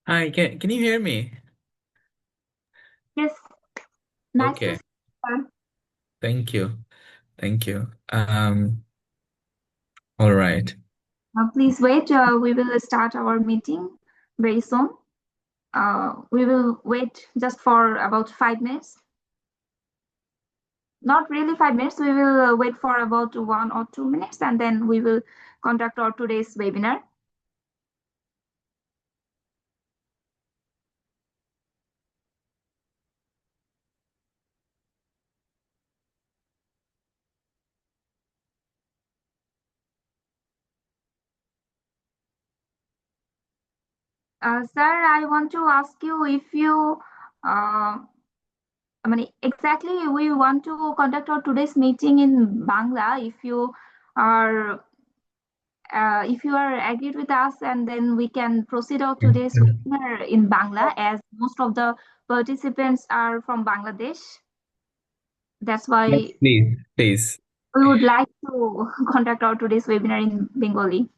Hi, can you hear me? Yes, nice to Okay, see you. thank you. Thank you. All right. Please wait. We will start our meeting very soon. We will wait just for about 5 minutes. Not really 5 minutes. We will wait for about 1 or 2 minutes, and then we will conduct our today's webinar. Sir, I want to ask you if you, I mean, exactly, we want to conduct our today's meeting in Bangla. Are if you are agreed with us, and then we can proceed our today's webinar in Bangla, as most of the participants are from Bangladesh. That's Yes, why please, please. we would like to conduct our today's webinar in Bengali.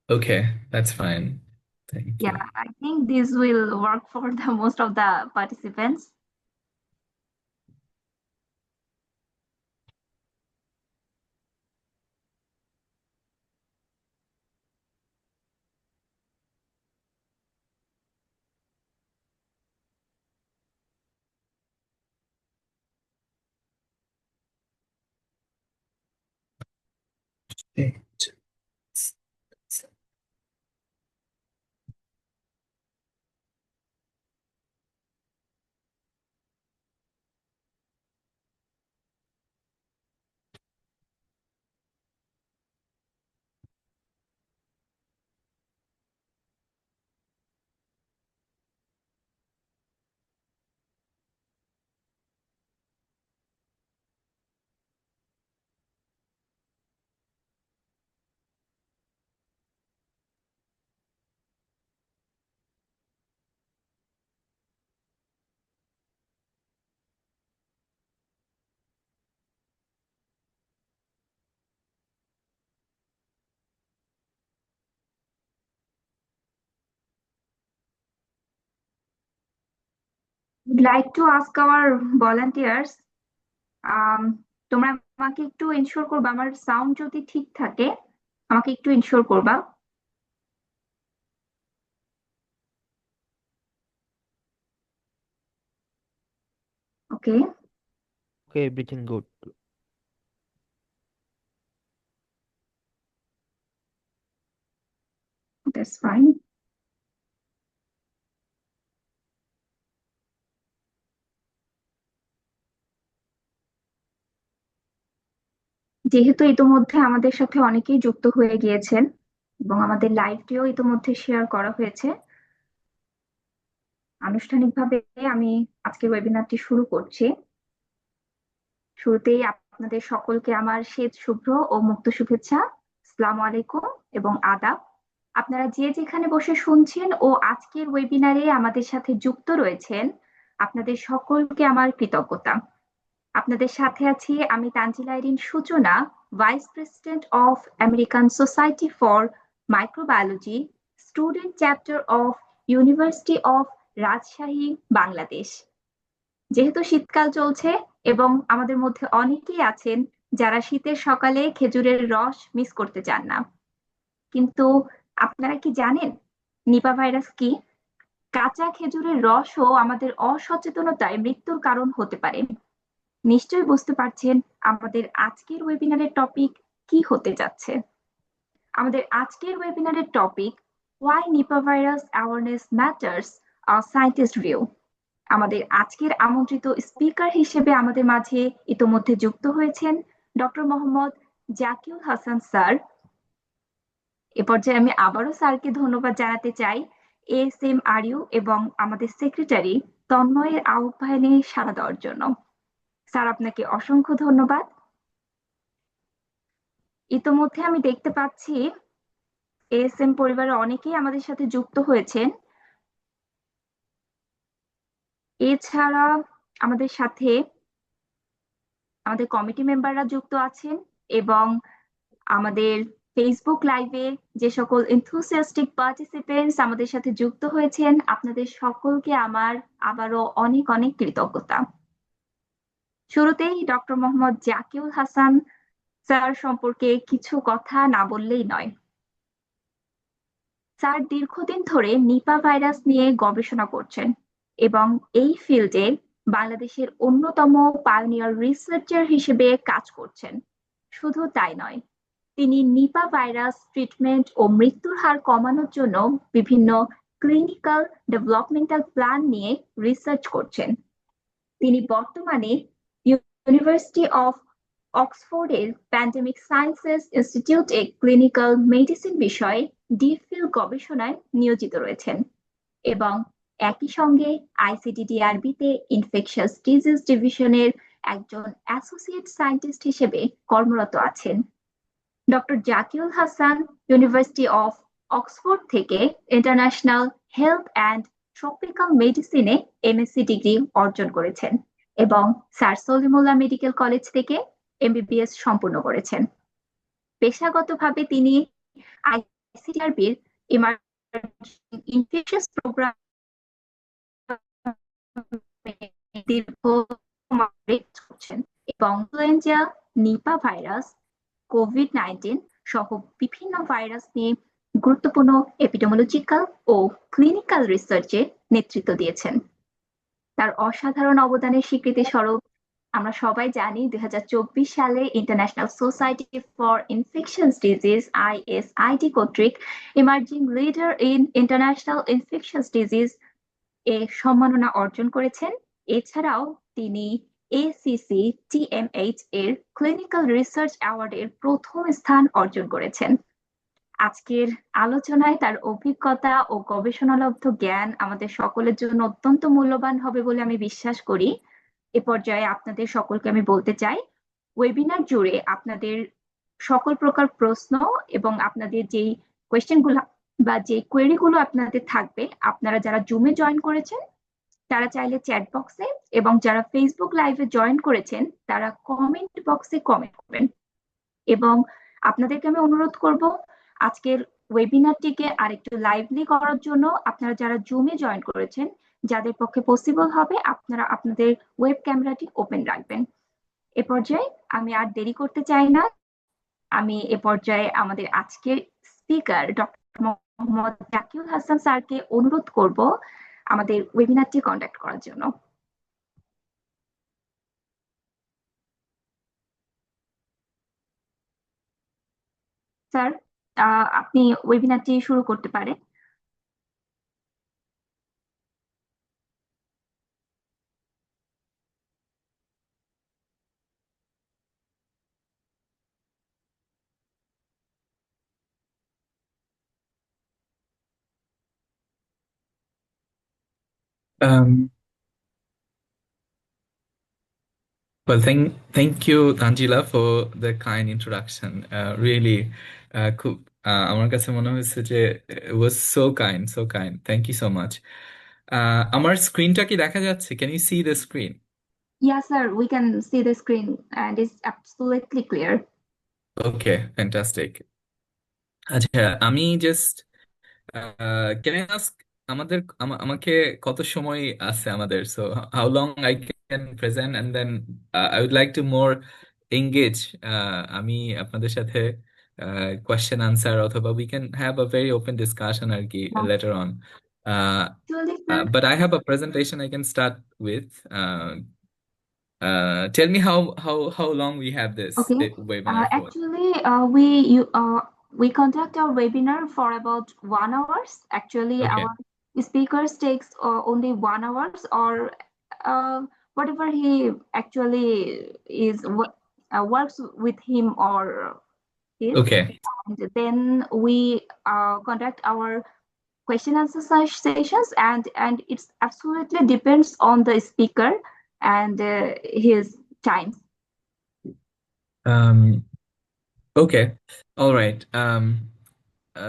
Okay, that's fine. Thank Yeah, you. I think this will work for the most of the participants. Would like to ask our volunteers, um, তোমরা আমাকে একটু ensure করবা আমার sound যদি ঠিক থাকে, আমাকে একটু ইনশিওর করবা। ওকে, Okay, everything good. That's fine. যেহেতু ইতোমধ্যে আমাদের সাথে অনেকেই যুক্ত হয়ে গিয়েছেন এবং আমাদের লাইভটিও ইতোমধ্যে শেয়ার করা হয়েছে, আনুষ্ঠানিকভাবে আমি আজকের ওয়েবিনারটি শুরু করছি। শুরুতেই আপনাদের সকলকে আমার শ্বেত শুভ্র ও মুক্ত শুভেচ্ছা। আসসালামু আলাইকুম এবং আদাব। আপনারা যে যেখানে বসে শুনছেন ও আজকের ওয়েবিনারে আমাদের সাথে যুক্ত রয়েছেন, আপনাদের সকলকে আমার কৃতজ্ঞতা। আপনাদের সাথে আছি আমি তানজিলা আইরিন সূচনা, vice president of American society for microbiology, student chapter of university of Rajshahi, Bangladesh. যেহেতু শীতকাল চলছে এবং আমাদের মধ্যে অনেকেই আছেন যারা শীতের সকালে খেজুরের রস মিস করতে চান না, কিন্তু আপনারা কি জানেন নিপা ভাইরাস কি? কাঁচা খেজুরের রসও আমাদের অসচেতনতায় মৃত্যুর কারণ হতে পারে। নিশ্চয়ই বুঝতে পারছেন আমাদের আজকের ওয়েবিনারের টপিক কি হতে যাচ্ছে। আমাদের আজকের ওয়েবিনারের topic why Nipah virus awareness matters, a scientist view. আমাদের আজকের আমন্ত্রিত স্পিকার হিসেবে আমাদের মাঝে ইতোমধ্যে যুক্ত হয়েছেন ডক্টর মোহাম্মদ জাকিউল হাসান স্যার। এ পর্যায়ে আমি আবারও স্যারকে ধন্যবাদ জানাতে চাই ASMRU এবং আমাদের সেক্রেটারি তন্ময়ের আহ্বানে সাড়া দেওয়ার জন্য। স্যার, আপনাকে অসংখ্য ধন্যবাদ। ইতোমধ্যে আমি দেখতে পাচ্ছি ASM পরিবারের অনেকেই আমাদের সাথে যুক্ত হয়েছেন। এছাড়া আমাদের সাথে আমাদের কমিটি মেম্বাররা যুক্ত আছেন এবং আমাদের ফেসবুক লাইভে যে সকল এনথুসিয়াস্টিক পার্টিসিপেন্টস আমাদের সাথে যুক্ত হয়েছেন, আপনাদের সকলকে আমার আবারও অনেক অনেক কৃতজ্ঞতা। শুরুতেই ডক্টর মোহাম্মদ জাকিউল হাসান স্যার সম্পর্কে কিছু কথা না বললেই নয়। স্যার দীর্ঘদিন ধরে নিপা ভাইরাস নিয়ে গবেষণা করছেন এবং এই ফিল্ডে বাংলাদেশের অন্যতম পায়োনিয়ার রিসার্চার হিসেবে কাজ করছেন। শুধু তাই নয়, তিনি নিপা ভাইরাস ট্রিটমেন্ট ও মৃত্যুর হার কমানোর জন্য বিভিন্ন ক্লিনিক্যাল ডেভেলপমেন্টাল প্ল্যান নিয়ে রিসার্চ করছেন। তিনি বর্তমানে ইউনিভার্সিটি অফ অক্সফোর্ডের প্যান্ডেমিক সায়েন্সেস ইনস্টিটিউটে ক্লিনিক্যাল মেডিসিন বিষয়ে ডিফিল গবেষণায় নিয়োজিত রয়েছেন এবং একই সঙ্গে আইসিডিডিআরবিতে ইনফেকশাস ডিজিজ ডিভিশনের একজন অ্যাসোসিয়েট সায়েন্টিস্ট হিসেবে কর্মরত আছেন। Doctor Zakiul Hasan university of Oxford থেকে ইন্টারন্যাশনাল হেলথ অ্যান্ড ট্রপিক্যাল মেডিসিনে এমএসসি ডিগ্রি অর্জন করেছেন এবং স্যার সলিমুল্লাহ মেডিকেল কলেজ থেকে এমবিবিএস সম্পূর্ণ করেছেন। পেশাগতভাবে তিনি আইসিডিআরবির ইমার্জিং ইনফেকশাস প্রোগ্রাম দীর্ঘ সময় করছেন এবং ইনফ্লুয়েঞ্জা, নিপা ভাইরাস, কোভিড-19 সহ বিভিন্ন ভাইরাস নিয়ে গুরুত্বপূর্ণ এপিডেমিওলজিক্যাল ও ক্লিনিক্যাল রিসার্চে নেতৃত্ব দিয়েছেন। তার অসাধারণ অবদানের স্বীকৃতি স্বরূপ আমরা সবাই জানি 2024 সালে international society for infectious disease ISID কর্তৃক emerging leader in international infectious disease এ সম্মাননা অর্জন করেছেন। এছাড়াও তিনি এসিসি টিএমএইচ এর ক্লিনিক্যাল রিসার্চ অ্যাওয়ার্ডের প্রথম স্থান অর্জন করেছেন। আজকের আলোচনায় তার অভিজ্ঞতা ও গবেষণালব্ধ জ্ঞান আমাদের সকলের জন্য অত্যন্ত মূল্যবান হবে বলে আমি বিশ্বাস করি। এ পর্যায়ে আপনাদের সকলকে আমি বলতে চাই, ওয়েবিনার জুড়ে আপনাদের সকল প্রকার প্রশ্ন এবং আপনাদের যেই কোয়েশ্চেনগুলো বা যে কোয়েরিগুলো আপনাদের থাকবে, আপনারা যারা জুমে জয়েন করেছেন তারা চাইলে চ্যাট বক্সে এবং যারা ফেসবুক লাইভে জয়েন করেছেন তারা কমেন্ট বক্সে কমেন্ট করবেন। এবং আপনাদেরকে আমি অনুরোধ করব আজকের ওয়েবিনারটিকে আরেকটু লাইভলি করার জন্য আপনারা যারা জুমে জয়েন করেছেন, যাদের পক্ষে পসিবল হবে আপনারা আপনাদের ওয়েব ক্যামেরাটি ওপেন রাখবেন। এ পর্যায়ে আমি আর দেরি করতে চাই না, আমি এ পর্যায়ে আমাদের আজকের স্পিকার ডক্টর মোহাম্মদ জাকিউল হাসান স্যারকে অনুরোধ করব আমাদের ওয়েবিনারটি কন্ডাক্ট করার জন্য। স্যার, আপনি ওয়েবিনারটি শুরু করতে পারেন। Um, well, thank you, Tanjila, for the kind introduction. Really, খুব আমার কাছে মনে হয়েছে যে it was so kind, so kind. Thank you so much. আমার স্ক্রিনটা কি দেখা যাচ্ছে? Can you see the screen? Yes, sir, we can see the screen and it's absolutely clear. Okay, fantastic. আচ্ছা, আমি জাস্ট ক্যান আই আস্ক আমাকে কত সময় আছে আমাদের, so how long I can present and then I would like to more engage. আমি আপনাদের সাথে কোয়েশ্চেন আনসার অথবা we can have a very open discussion আর কি later on, Actually, sir, but I have a presentation I can start with. Tell me how long we have this okay. webinar for. Actually, we conduct our webinar for about 1 hour. Actually, Okay. our speakers takes only 1 hour or whatever he actually is works with him or his. Okay. And then we conduct our question answer sessions, and it's absolutely depends on the speaker and his time. Um, okay. All right.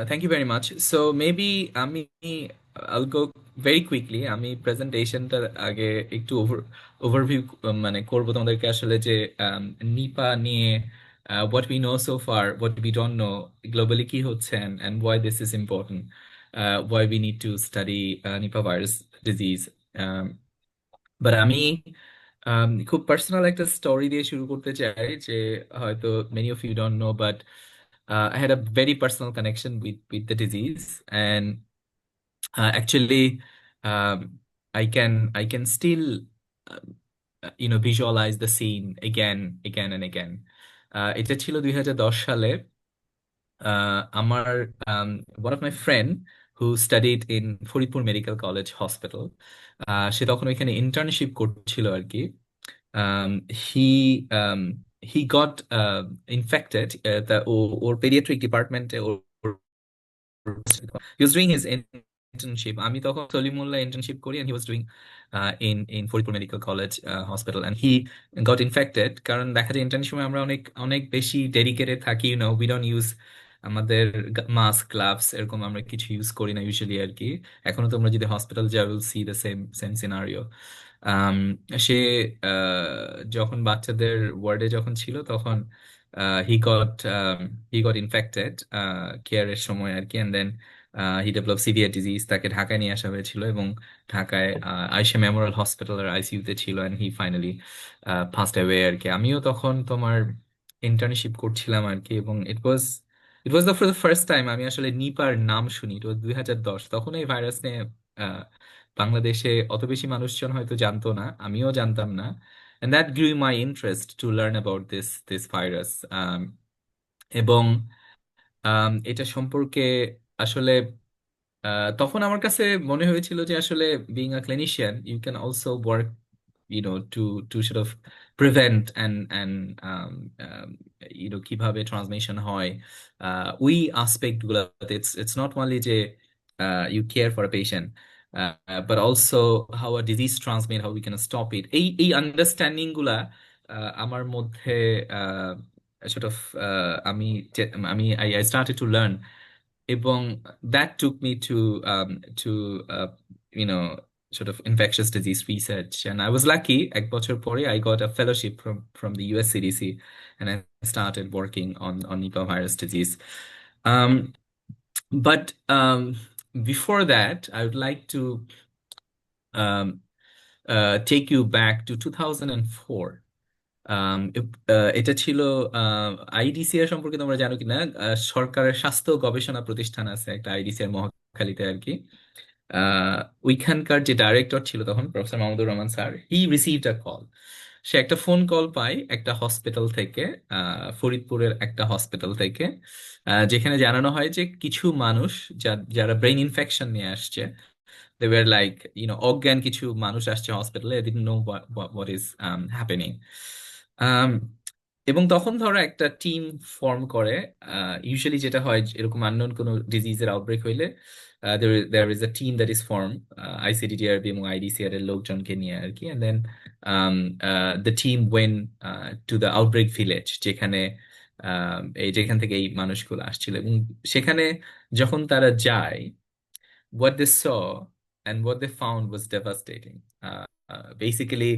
Thank you very much. So maybe I'll go very quickly. আমি প্রেজেন্টেশনটা আগে একটু overview মানে করব তোমাদেরকে আসলে যে নিপা নিয়ে what we know so far, what we don't know, globally কি হচ্ছে, and why this is important, why we need to study Nipah virus disease. Um, but আমি খুব পার্সোনাল একটা স্টোরি দিয়ে শুরু করতে চাই, যে হয়তো many of you don't know, but I had a very personal connection with the disease, and actually, I can still visualize the scene again and again. এটা ছিল 2010 সালে। আমার one of my friend who studied in Faridpur medical college hospital, সে তখন ওইখানে internship করছিল আর কি। um, he um, he got infected, or paediatric ডিপার্টমেন্টে he was doing his internship. আমি তখন সলিমুল্লাহ internship করি, and he was doing in Faridpur medical college hospital, and he got infected। কারণ দেখা যায় ইন্টার্নশিপ আমরা অনেক অনেক বেশি ডেডিকেটেড থাকি, we don't use আমাদের মাস্ক গ্লাভস এরকম আমরা কিছু ইউজ করি না ইউজুয়ালি আর কি। এখনো তোমরা যদি হসপিটাল যাও, will see the same same scenario. সে যখন বাচ্চাদের ওয়ার্ডে যখন ছিল, তখন he got he got infected কেয়ারের সময় আর কি, and then he develop severe disease. তাকে ঢাকায় নিয়ে আসা হয়েছিল, এবং ঢাকায় আয়শা মেমোরিয়াল হসপিটালের আইসিইউতে ছিল, and he finally passed away আর কি। আমিও তখন তোমার ইন্টার্নশিপ করছিলাম আর কি, এবং it was the for the first time আমি আসলে নিপার নাম শুনি। ইট ওয়াজ 2010। তখন এই ভাইরাস নিয়ে বাংলাদেশে অত বেশি মানুষজন হয়তো জানতো না, আমিও জানতাম না। And that grew my interest to learn about this virus. এবং এটা সম্পর্কে আসলে তখন আমার কাছে মনে হয়েছিল যে আসলে being a clinician you can also work, to sort of prevent and কিভাবে ট্রান্সমিশন হয় ওই অ্যাসপেক্ট গুলাতে। it's not only যে you care for a patient, but also how a disease transmit, how we can stop it, এই understanding গুলা আমার মধ্যে sort of আমি আমি I started to learn, এবং that took me to you know sort of infectious disease research, and I was lucky, এক বছর পরে I got a fellowship from the US CDC, and I started working on Nipah virus disease. um but before that I would like to um take you back to 2004. এটা ছিল IDCR সম্পর্কে তোমরা জানো কিনা? সরকারের স্বাস্থ্য গবেষণা প্রতিষ্ঠান আছে একটা আইডিসিআর মহাখালীতে আর কি। আহ, ওইখানকার যে ডাইরেক্টর ছিল তখন, professor Mahmudur Rahman sir, he received a call. সে একটা ফোন কল পায় একটা হসপিটাল থেকে, ফরিদপুরের একটা হসপিটাল থেকে, যেখানে জানানো হয় যে কিছু মানুষ যারা ব্রেন ইনফেকশন নিয়ে আসছে, they were like, অজ্ঞান কিছু মানুষ আসছে হসপিটালে, they didn't know what is happening. Um, এবং তখন ধরো একটা টিম ফর্ম করে। ইউজুয়ালি যেটা হয়, এরকম আননোন কোনো ডিজিজের আউটব্রেক হইলে there is a team that is formed, ICDDRB এবং আইডিসিআর এর লোকজনকে নিয়ে আর কি, and then the team went to the outbreak village, যেখানে যেখান থেকে এই মানুষগুলো আসছিল, এবং সেখানে যখন তারা যায়, what they saw and what they found was devastating. Basically,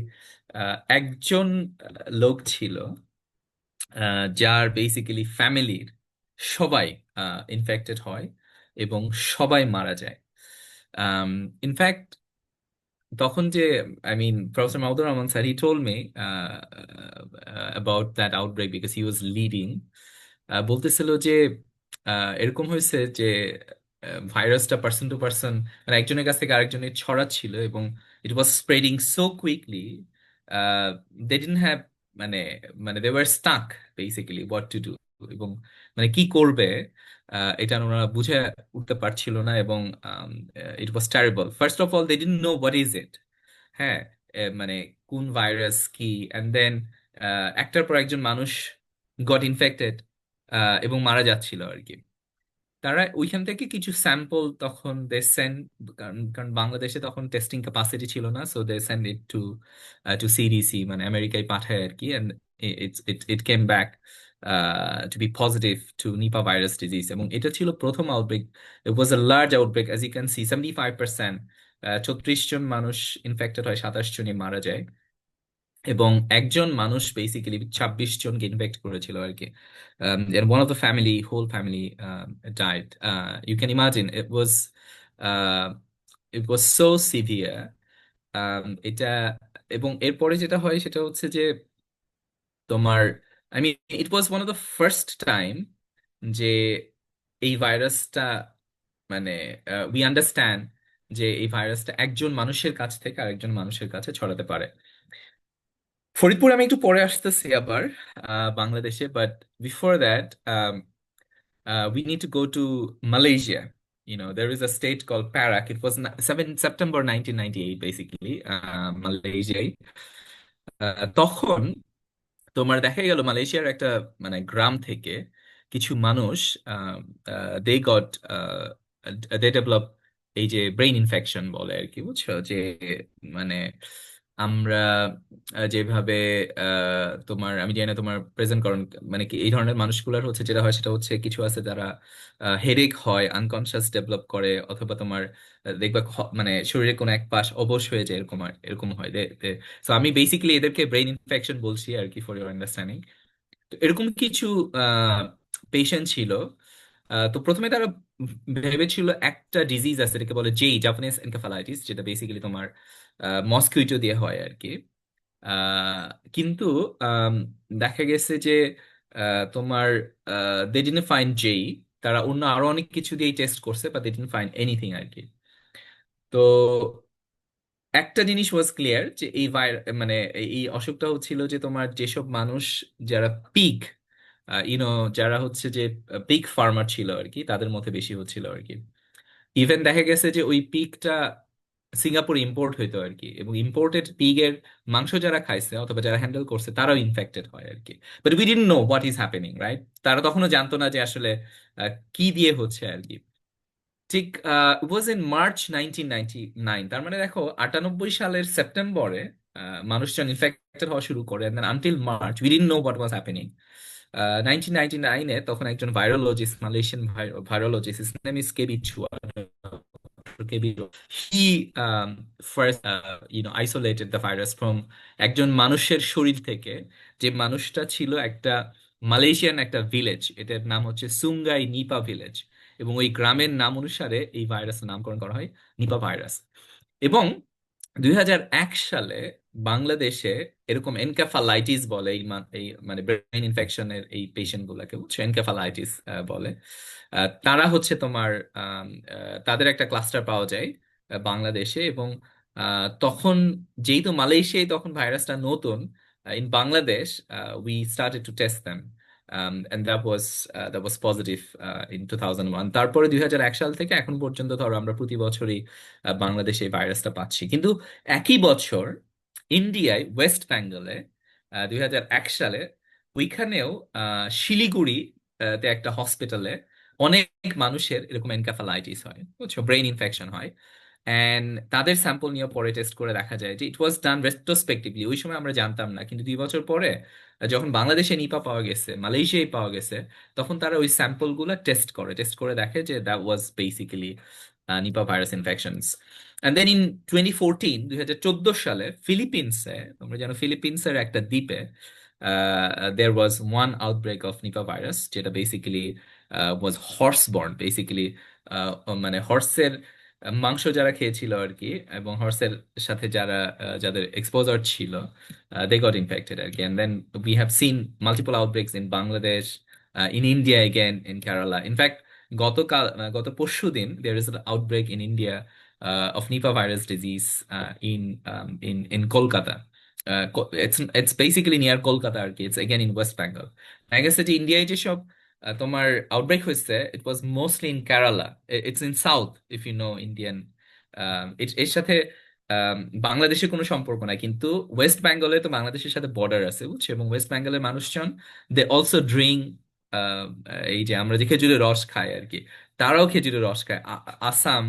একজন লোক ছিল যার বেসিক্যালি ফ্যামিলির সবাই ইনফেক্টেড হয় এবং সবাই মারা যায়। ইনফ্যাক্ট তখন যে, professor Mahmudur Rahman sir, he told me about that outbreak because he was leading. বলতেছিল যে এরকম হয়েছে যে ভাইরাসটা পার্সন টু পার্সন, মানে একজনের কাছ থেকে আরেকজনের ছড়াচ্ছিল, এবং it was spreading so quickly, they didn't have, মানে মানে they were stuck basically what to do, এবং মানে কি করবে এটা ওনারা বুঝে উঠতে পারছিল না, এবং it was terrible. First of all they didn't know what is it. হ্যাঁ, মানে কোন ভাইরাস কি, এন্ড দেন একটার পর একজন মানুষ গট ইনফেক্টেড এবং মারা যাচ্ছিল আর কি। তারা ওইখান থেকে কিছু স্যাম্পল তখন দে সেন্ড, কারণ কারণ বাংলাদেশে তখন টেস্টিং ক্যাপাসিটি ছিল না, so they send it to CDC, মানে আমেরিকায় পাঠায় আর কি, and it came back to be positive to Nipah virus disease. এবং এটা ছিল প্রথম outbreak. It was a large outbreak, as you can see 75%, 36 জন মানুষ ইনফেক্টেড হয়, 27 জনই মারা যায়। এবং একজন মানুষ বেসিক্যালি 26 জনকে ইনফেক্ট করেছিল আর কি। One of the family, whole family died. You can imagine, it was so severe. এটা, এবং এরপরে যেটা হয় সেটা হচ্ছে যে তোমার, I mean, it was one of the first time যে এই ভাইরাসটা, মানে উই আন্ডারস্ট্যান্ড যে এই ভাইরাসটা একজন মানুষের কাছ থেকে আরেকজন মানুষের কাছে ছড়াতে পারে। ফরিদপুর আমি একটু পরে আসতেছি আবার, বাংলাদেশে, but before that we need to go to Malaysia. There is a state called Perak. It was 7 September 1998, basically, Malaysia. তখন তোমার দেখা গেল মালয়েশিয়ার একটা মানে গ্রাম থেকে কিছু মানুষ, দে গট দে ডেভেলপ এই যে ব্রেইন ইনফেকশন বলে আর কি, বুঝছো, যে মানে আমরা যেভাবে তোমার, আমি জানি না তোমার প্রেজেন্ট করুন, মানে কি এই ধরনের মানুষগুলোর হচ্ছে যেটা হয় সেটা হচ্ছে কিছু আছে যারা হেডেক হয়, আনকনসিয়াস ডেভেলপ করে, অথবা তোমার দেখবা মানে শরীরের কোনো এক পাশ অবশ হয়ে যায়, এরকম এরকম হয়। তো আমি বেসিক্যালি এদেরকে ব্রেইন ইনফেকশন বলছি আর কি, ফর ইউর আন্ডারস্ট্যান্ডিং। তো এরকম কিছু পেশেন্ট ছিল। তো প্রথমে তারা ভেবেছিল একটা ডিজিজ আছে, এটাকে বলে জাপানিজ এনকেফালাইটিস, যেটা বেসিক্যালি তোমার মসকিউটো দিয়ে হয় আর কি। আহ, কিন্তু আম, দেখা গেছে যে তোমার দে ডিডন্ট ফাইন্ড জেই। তারা অন্য আরো অনেক কিছু দিয়ে টেস্ট করছে, but they didn't find anything আর কি। তো একটা জিনিস ওয়াজ ক্লিয়ার যে মানে এই অসুখটা হচ্ছিল যে তোমার যেসব মানুষ যারা পিক, ইউনো, যারা হচ্ছে যে পিক ফার্মার ছিল আর কি, তাদের মধ্যে বেশি হচ্ছিল আর কি। ইভেন দেখা গেছে যে ওই পিকটা সিঙ্গাপুর ইম্পোর্ট হইতো আর কি, এবং ইম্পোর্টেড পিগের মাংস যারা খাইছে অথবা যারা হ্যান্ডেল করছে তারাও ইনফেক্টেড হয় আর কি। But we didn't know what is happening, right? তারা তখনও জানতো না যে আসলে কি দিয়ে হচ্ছে আর কি। ঠিক ওয়াজ ইন মার্চ 1999, তার মানে দেখো 98 সালের সেপ্টেম্বরে মানুষজন ইনফেক্টেড হওয়া শুরু করে, until March we didn't know what was happening. 1999-এ তখন একজন virologist, Malaysian virologist, his name is K B Chua, he first isolated the virus from একজন মানুষের শরীর থেকে, যে মানুষটা ছিল একটা মালয়েশিয়ান একটা ভিলেজ, এটার নাম হচ্ছে সুঙ্গাই নিপা ভিলেজ, এবং ওই গ্রামের নাম অনুসারে এই ভাইরাসের নামকরণ করা হয় নিপা ভাইরাস। এবং 2001 সালে বাংলাদেশে এরকম এনকেফালাইটিস বলে এই মানে ব্রেন ইনফেকশনের এই পেশেন্ট গুলাকে, বুঝছো, এনকেফালাইটিস বলে। তারা হচ্ছে তোমার তাদের একটা ক্লাস্টার পাওয়া যায় বাংলাদেশে। এবং তখন যেহেতু মালয়েশিয়ায় তখন ভাইরাসটা নতুন, in Bangladesh we started to test them, and that was positive in 2001। তারপরে 2001 সাল থেকে এখন পর্যন্ত ধরো আমরা প্রতি বছরই বাংলাদেশে এই ভাইরাসটা পাচ্ছি। কিন্তু একই বছর ইন্ডিয়ায় ওয়েস্ট বেঙ্গলে 2001 সালে ওইখানেও শিলিগুড়ি তে একটা হসপিটালে অনেক মানুষের এরকম এনকাফালাইটিস হয়, বুঝছো, ব্রেইন ইনফেকশন হয়। এন্ড তাদের স্যাম্পল নিয়ে পরে টেস্ট করে দেখা যায় যে ইট ওয়াজ ডান রেট্রোস্পেক্টিভলি। ওই সময় আমরা জানতাম না, কিন্তু 2 বছর পরে যখন বাংলাদেশে নিপা পাওয়া গেছে, মালয়েশিয়ায় পাওয়া গেছে, তখন তারা ওই স্যাম্পল গুলা টেস্ট করে দেখে যে that was basically Nipah virus infections. And then in 2014 সালে ফিলিপিন্সে, তোমরা জানো ফিলিপিন্সের একটা দ্বীপে there was one outbreak of Nipah virus, যেটা বেসিক্যালি was horseborne, বেসিক্যালি মানে হর্সের মাংস যারা খেয়েছিল আর কি, এবং হর্সের সাথে যাদের এক্সপোজার ছিল, they got infected আর কি। And then we have seen multiple outbreaks in Bangladesh, in India again, in Kerala. In fact, গত পরশু দিন there is an outbreak in India of Nipah virus disease in Kolkata. It's basically near Kolkata আর কি, it's again in West Bengal. দেখা গেছে যে ইন্ডিয়ায় যেসব তোমার আউটব্রেক হয়েছে, it was mostly in Kerala, it's in south, if you know Indian. এর সাথে বাংলাদেশের কোনো সম্পর্ক নাই, কিন্তু ওয়েস্ট বেঙ্গলে তো বাংলাদেশের সাথে বর্ডার আছে, বুঝছো, এবং ওয়েস্ট বেঙ্গলের মানুষজন দে অলসো ড্রিঙ্ক, এই যে আমরা যে খেজুরের রস খাই আর কি, তারাও খেজুরের রস খায়। আসাম,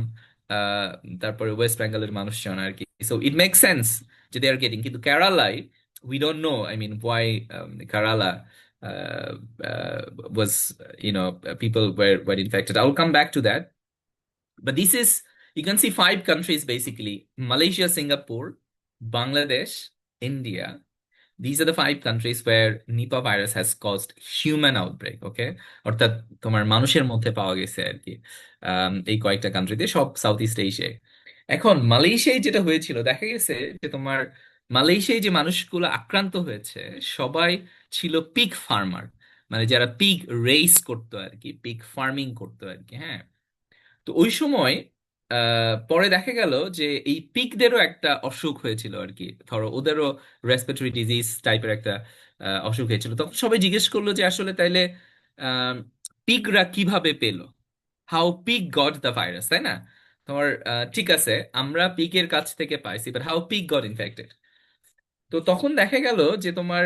আহ, তারপরে ওয়েস্ট বেঙ্গলের মানুষজন আর কি। সো ইট মেক সেন্স যে দে আর গেটিং, কিন্তু কেরালায় we don't know, I mean, why Kerala uh, uh, was, people were infected. I will come back to that. But this is, you can see 5 countries basically: Malaysia, Singapore, Bangladesh, India. These are the 5 countries where Nipah virus has caused human outbreak, okay? অর্থাৎ তোমার মানুষের মধ্যে পাওয়া গেছে আর কি। এই কয়েকটা কান্ট্রিতে, সব সাউথ ইস্ট এশিয়ায়। এখন মালয়েশিয়ায় যেটা হয়েছিল দেখা গেছে যে তোমার মালয়েশিয়ায় যে মানুষগুলো আক্রান্ত হয়েছে সবাই ছিল পিগ ফার্মার, মানে যারা পিগ রেইস করতো আর কি, পিগ ফার্মিং করতো আর কি, হ্যাঁ। তো ওই সময় পরে দেখা গেল যে এই পিগদেরও একটা অসুখ হয়েছিল আর কি, ধরো ওদেরও রেসপিরেটরি ডিজিজ টাইপের একটা অসুখ হয়েছিল। তখন সবাই জিজ্ঞেস করলো যে আসলে তাইলে পিগরা কিভাবে পেলো, how pig got the virus, তাই না? তোমার ঠিক আছে, আমরা পিগের কাছ থেকে পাইছি, but how pig got infected. তো তখন দেখা গেল যে তোমার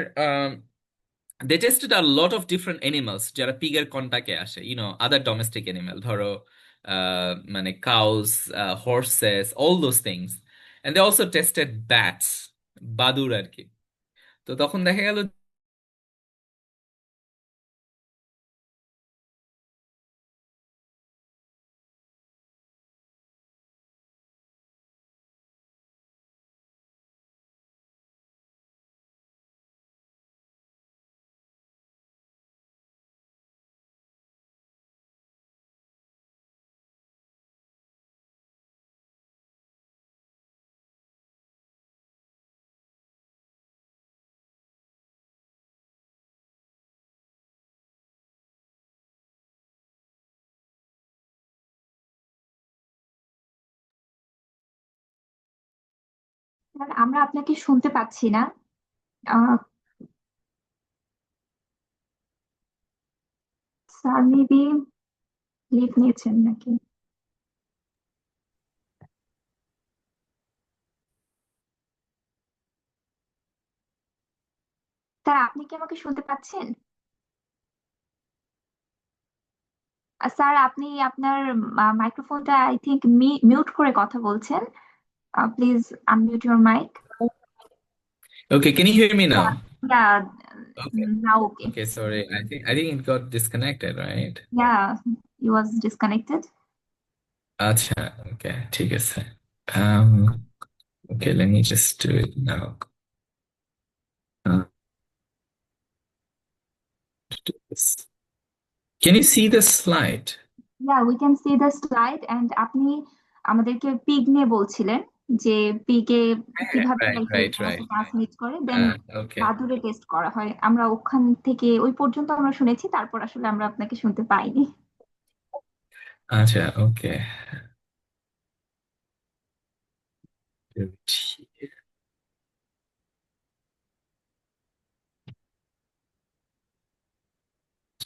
they tested a lot of different animals যারা পিগের কন্টাক্টে আসে, আদার ডোমেস্টিক অ্যানিমাল, ধরো মানে cows, horses, all those things. And they also tested bats, বাদুড় আর কি। তো তখন দেখা গেল স্যার, আমরা আপনাকে শুনতে পাচ্ছি না। আহ, স্যার মেবি লিভ নিয়েছেন নাকি? স্যার, আপনি কি আমাকে শুনতে পাচ্ছেন? স্যার, আপনি আপনার মাইক্রোফোনটা আই থিংক মিউট করে কথা বলছেন। Please unmute your mic. okay, can you hear me now? Okay. Now okay. Okay, sorry, I think it got disconnected, right? Yeah, he was disconnected. আচ্ছা, ওকে, ঠিক আছে। um okay, let me just do it now. uh, do this. Can you see the slide? Yeah, we can see the slide. And আপনি আমাদেরকে pig নিয়ে বলছিলেন যে পিগে কিভাবে Right, like এই right, সমস্যা right, right. ট্রান্সমিট করে, দেন Okay. বাদুড়ে টেস্ট করা হয়। আমরা ওখান থেকে ওই পর্যন্ত আমরা শুনেছি, তারপর আসলে আমরা আপনাকে শুনতে পাইনি। আচ্ছা, ওকে।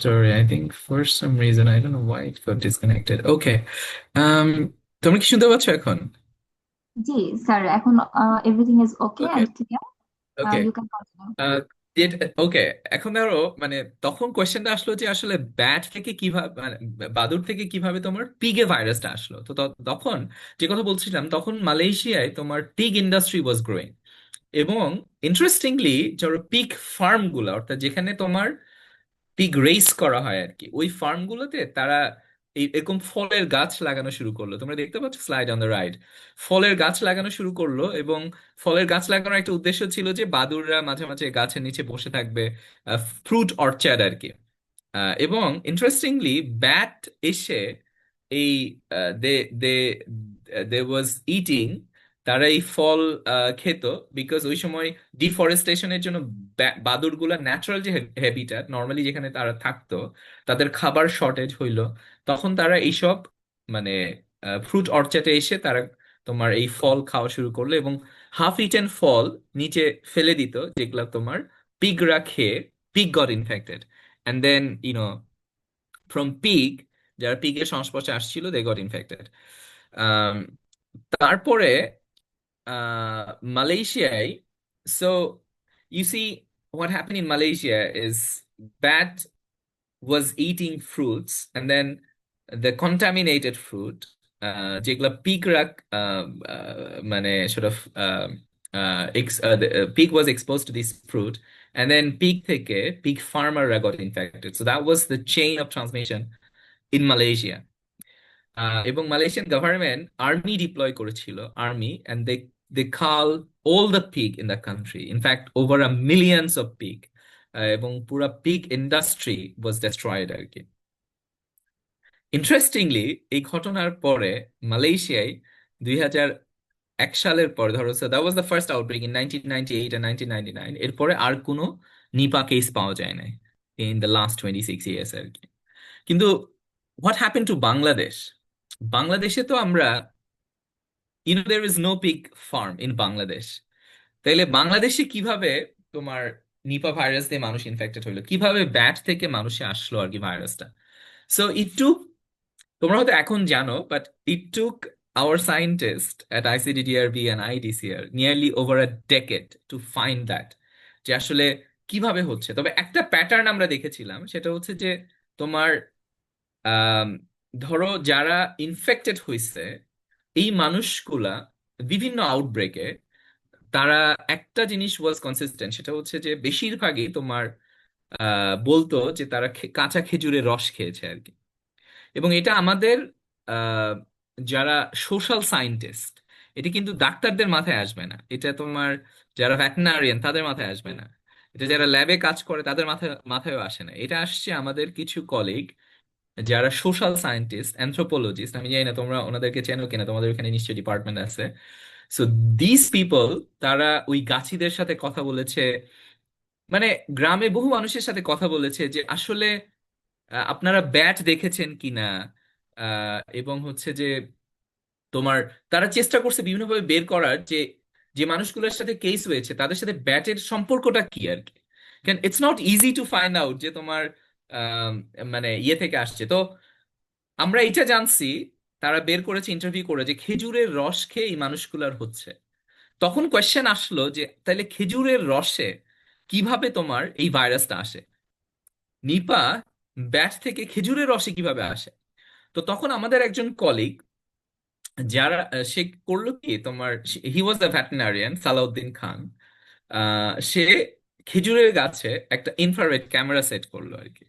Sorry, I think for some reason I don't know why it got disconnected. Okay. Um, তোমরা কি শুনতে পাচ্ছ এখন? জি স্যার, এখন everything is okay okay, and clear. Okay. You can continue. Okay, এখন ধরো মানে তখন কোয়েশ্চেনটা আসলো যে আসলে ব্যাট থেকে কিভাবে, মানে বাদুড় থেকে কিভাবে তোমার পিগে ভাইরাসটা আসলো। তো তখন যে কথা বলছিলাম, তখন মালয়েশিয়ায় তোমার পিগ ইন্ডাস্ট্রি ওয়াজ গ্রোয়িং। এবং ইন্টারেস্টিংলি, ধরো পিগ ফার্ম গুলা, অর্থাৎ যেখানে তোমার পিগ রেস করা হয় আর কি, ওই ফার্ম গুলোতে তারা এরকম ফলের গাছ লাগানো শুরু করলো। তোমরা দেখতে পাচ্ছ স্লাইড অন দ্য রাইট, ফলের গাছ লাগানো শুরু করলো। এবং ফলের গাছ লাগানোর একটা উদ্দেশ্য ছিল যে বাদুড়রা মাঝে মাঝে গাছের নিচে বসে থাকবে, ফ্রুট অর্চার্ড আর কি। এবং ইন্টারেস্টিংলি ব্যাট এসে এই দে দে দে ওয়াজ ইটিং, তারা এই ফল খেত। বিকজ ওই সময় ডিফরেস্টেশনের জন্য বাদুড়গুলা ন্যাচারাল যে হ্যাবিটাট নর্মালি যেখানে তারা থাকতো, তাদের খাবার শর্টেজ হইলো। তখন তারা এইসব মানে ফ্রুট অর্চার্ডে এসে তারা তোমার এই ফল খাওয়া শুরু করলো, এবং হাফ ইটেন ফল নিচে ফেলে দিত, যেগুলা তোমার পিগরা খেয়ে pig got infected. And then from pig, যারা পিগের সংস্পর্শে আসছিল, দে গট ইনফেক্টেড। তারপরে মালয়েশিয়ায়, so you see what happened in Malaysia is bat was eating fruits, and then the contaminated fruit, যেগুলা পিগরা মানে sort of the pig was exposed to this fruit, and then pig থেকে pig farmer got infected. So that was the chain of transmission in Malaysia. এবং Malaysian government army deploy করেছিল, army, and they they cull all the pig in the country. In fact, over a millions of pig. এবং পুরা pig industry ওয়াজ destroyed আর কি। Interestingly, এই ঘটনার পরে মালয়েশিয়ায় 2001 সালের পর, ধরো that was the first outbreak in 1998 আর 1999, এরপরে আর কোনো নিপা কেস পাওয়া যায় নাই ইন দ্য লাস্ট 26 ইয়ার্স আর কি। কিন্তু হোয়াট হ্যাপেন টু বাংলাদেশ? বাংলাদেশে তো আমরা, there is no pig farm in Bangladesh. তাইলে বাংলাদেশে কিভাবে তোমার নিপা ভাইরাস দিয়ে মানুষ ইনফেক্টেড হইলো, কিভাবে ব্যাট থেকে মানুষে আসলো আর কি ভাইরাসটা? সো ইট টুক, তোমরা হয়তো এখন জানো, but it took our scientists at ICDDRB and IDCR nearly over a decade to find that, যে আসলে কিভাবে হচ্ছে। তবে একটা প্যাটার্ন আমরা দেখেছিলাম, সেটা হচ্ছে যে তোমার আম, ধরো যারা ইনফেক্টেড হয়েছে এই মানুষগুলা বিভিন্ন আউটব্রেকে, তারা একটা জিনিস ওয়াজ কনসিস্টেন্ট, সেটা হচ্ছে যে বেশিরভাগই তোমার বলতো যে তারা কাঁচা খেজুরের রস খেয়েছে আর কি। এবং এটা আমাদের আহ, যারা সোশ্যাল সায়েন্টিস্ট, এটা কিন্তু ডাক্তারদের মাথায় আসবে না, এটা তোমার যারা ভেটেরিনারিয়ান তাদের মাথায় আসবে না, এটা যারা ল্যাবে কাজ করে তাদের মাথায়ও আসে না। এটা আসছে আমাদের কিছু কলিগ যারা সোশ্যাল সায়েন্টিস্ট, অ্যানথ্রোপোলজিস্ট, আমি জানি না তোমরা ওনাদেরকে চেনো কিনা, তোমাদের ওখানে নিশ্চয়ই ডিপার্টমেন্ট আছে। সো দিস পিপল, তারা ওই গাছিদের সাথে কথা বলেছে, মানে গ্রামে বহু মানুষের সাথে কথা বলেছে যে আসলে আপনারা ব্যাট দেখেছেন কিনা। এবং হচ্ছে যে তোমার, তারা চেষ্টা করছে বিভিন্নভাবে বের করার যে যে মানুষগুলোর সাথে কেস হয়েছে তাদের সাথে ব্যাটের সম্পর্কটা কি আর কি। কেন it's not easy to find out যে তোমার আহ, মানে ইয়ে থেকে আসছে। তো আমরা এটা জানছি, তারা বের করেছে ইন্টারভিউ করে যে খেজুরের রস খেয়ে এই মানুষগুলার হচ্ছে। তখন কোয়েশ্চেন আসলো যে তাহলে খেজুরের রসে কিভাবে তোমার এই ভাইরাসটা আসে, নিপা ব্যাট থেকে খেজুরের রসে কিভাবে আসে? তো তখন আমাদের একজন কলিগ, যারা সে করলো কি তোমার, হি ওয়াজ দ্য ভেটেরিনারিয়ান সালাউদ্দিন খান। সে খেজুরের গাছে একটা ইনফ্রারেড ক্যামেরা সেট করলো আর কি।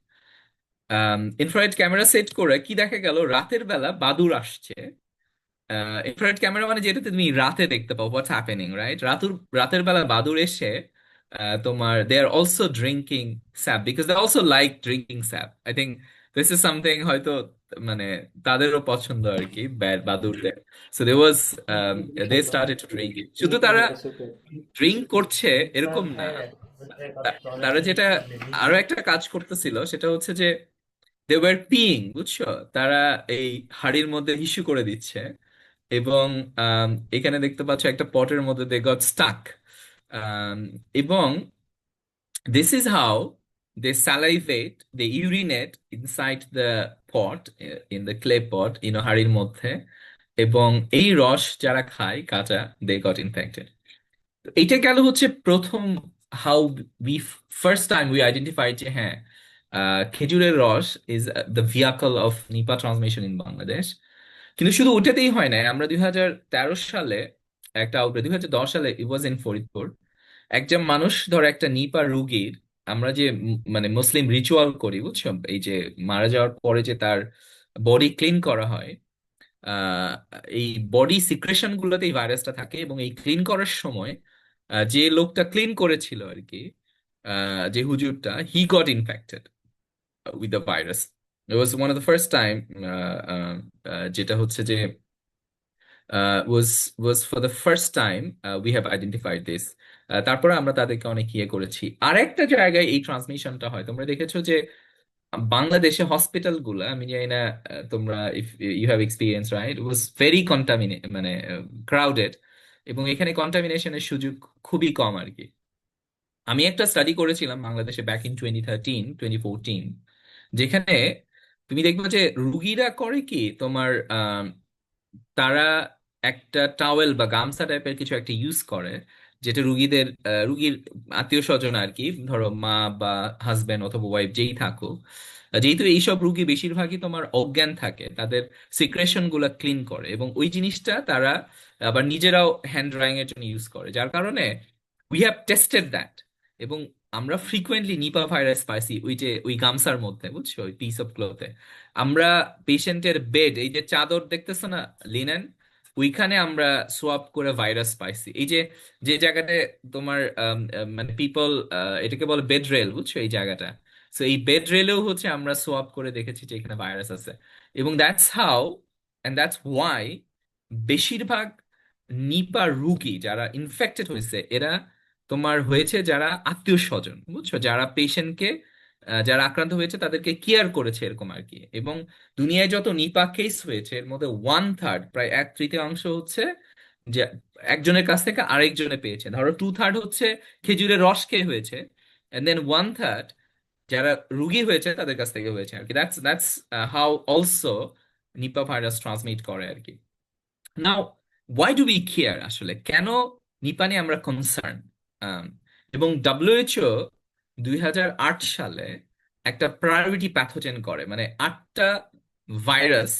ইনফ্রারেড ক্যামেরা সেট করে কি দেখা গেল, রাতের বেলা বাদুড় আসছে। ইনফ্রারেড ক্যামেরা মানে যেটাতে তুমি রাতে দেখতে পাও হোয়াটস হ্যাপেনিং, রাইট? রাতের বেলা বাদুড় এসে তোমার they are also drinking sap, because they also like drinking sap. I think this is something হয়তো মানে তাদেরও পছন্দ আর কি বাদুড়দের। So they was they started to drink it. শুধু তারা ড্রিঙ্ক করছে এরকম না, তারা যেটা আরো একটা কাজ করতেছিল সেটা হচ্ছে যে দে ওয়ার পিইং, বুঝছো? তারা এই হাড়ির মধ্যে হিসু করে দিচ্ছে। এবং এখানে দেখতে পাচ্ছ একটা পটের মধ্যে দে গট স্টাক। এবং this is how they salivate, they urinate inside the pot, in the clay pot, হাড়ির মধ্যে। এবং এই রস যারা খায় কাঁচা, they got infected. তো এইটা গেল হচ্ছে প্রথম, how we first time we identified যে হ্যাঁ, খেজুরের রস is the vehicle of Nipah transmission in Bangladesh. কিন্তু শুধু ওটাতেই হয় না, আমরা 2013 সালে একটা আউটব্রেক, 2010 সালে ইট ওয়াজ ইন ফরিদপুর। একজন মানুষ, ধর একটা নিপা রুগীর, আমরা যে মানে মুসলিম রিচুয়াল করি বুঝছো, এই যে মারা যাওয়ার পরে যে তার বডি ক্লিন করা হয়, আহ এই বডি সিক্রেশন গুলোতে এই ভাইরাসটা থাকে। এবং এই ক্লিন করার সময় যে লোকটা ক্লিন করেছিল আর কি, যে হুজুরটা, he got infected with the virus. It was one of the first time, যেটা হচ্ছে যে was for the first time we have identified this. তারপরে আমরা তাদেরকে অনেক ইয়ে করেছি। আরেকটা জায়গায় এই ট্রান্সমিশনটা হয়, তোমরা দেখেছো যে বাংলাদেশে হসপিটাল গুলা, আমি জানি না তোমরা if you have experience, right, was very contaminate, মানে ক্রাউডেড। এবং এখানে কন্টামিনেশনের সুযোগ খুবই কম আর কি। আমি একটা স্টাডি করেছিলাম বাংলাদেশে ব্যাক ইন 2013-2014, যেখানে তুমি দেখবে যে রুগীরা করে কি তোমার, তারা একটা টাওয়েল বা গামছা টাইপের কিছু একটা ইউজ করে, যেটা রুগীর আত্মীয় স্বজন আর কি, ধরো মা বা হাজবেন্ড অথবা ওয়াইফ যেই থাকুক, যেহেতু এইসব রুগী বেশিরভাগই তোমার অজ্ঞান থাকে, তাদের সিক্রেশন গুলা ক্লিন করে এবং ওই জিনিসটা তারা আবার নিজেরাও হ্যান্ড ড্রাইং এর জন্য ইউজ করে, যার কারণে উই হ্যাভ টেস্টেড দ্যাট। এবং আমরা ফ্রিকুয়েন্টলি নিপা ভাইরাস পাইছি ওই যে ওই গামছার মধ্যে, বুঝছো, ওই পিস অফ ক্লথে। আমরা পেশেন্টের বেড, এই যে চাদর দেখতেছো না, লিনেন, ওইখানে আমরা সোয়াপ করে ভাইরাস পাইছি। এই যে যে জায়গাটায় তোমার মানে পিপল, এটাকে বলে বেড রেল, বুঝছো এই জায়গাটা। তো এই বেড রেলেও হচ্ছে আমরা সোয়াপ করে দেখেছি যে এখানে ভাইরাস আছে। এবং that's how and that's why বেশিরভাগ নিপা রুগী যারা ইনফেক্টেড হয়েছে এরা তোমার হয়েছে যারা আত্মীয় স্বজন, বুঝছো, যারা পেশেন্টকে, যারা আক্রান্ত হয়েছে তাদেরকে কেয়ার করেছে এরকম আর কি। এবং দুনিয়ায় যত নিপা কেস হয়েছে এর মধ্যে 1/3, প্রায় 1/3 হচ্ছে যে একজনের কাছ থেকে আরেকজনে পেয়েছে। ধরো 2/3 হচ্ছে খেজুরের রস খেয়ে হয়েছে, এন্ড দেন 1/3 যারা রুগী হয়েছে তাদের কাছ থেকে হয়েছে আর কি। That's how also Nipah virus transmit করে আর কি। Now, why do we care? আসলে কেন নিপা নিয়ে আমরা কনসার্ন? এবং ডব্লিউএইচও 2008 সালে একটা প্রায়োরিটি প্যাথোজেন করে, মানে 8টা ভাইরাস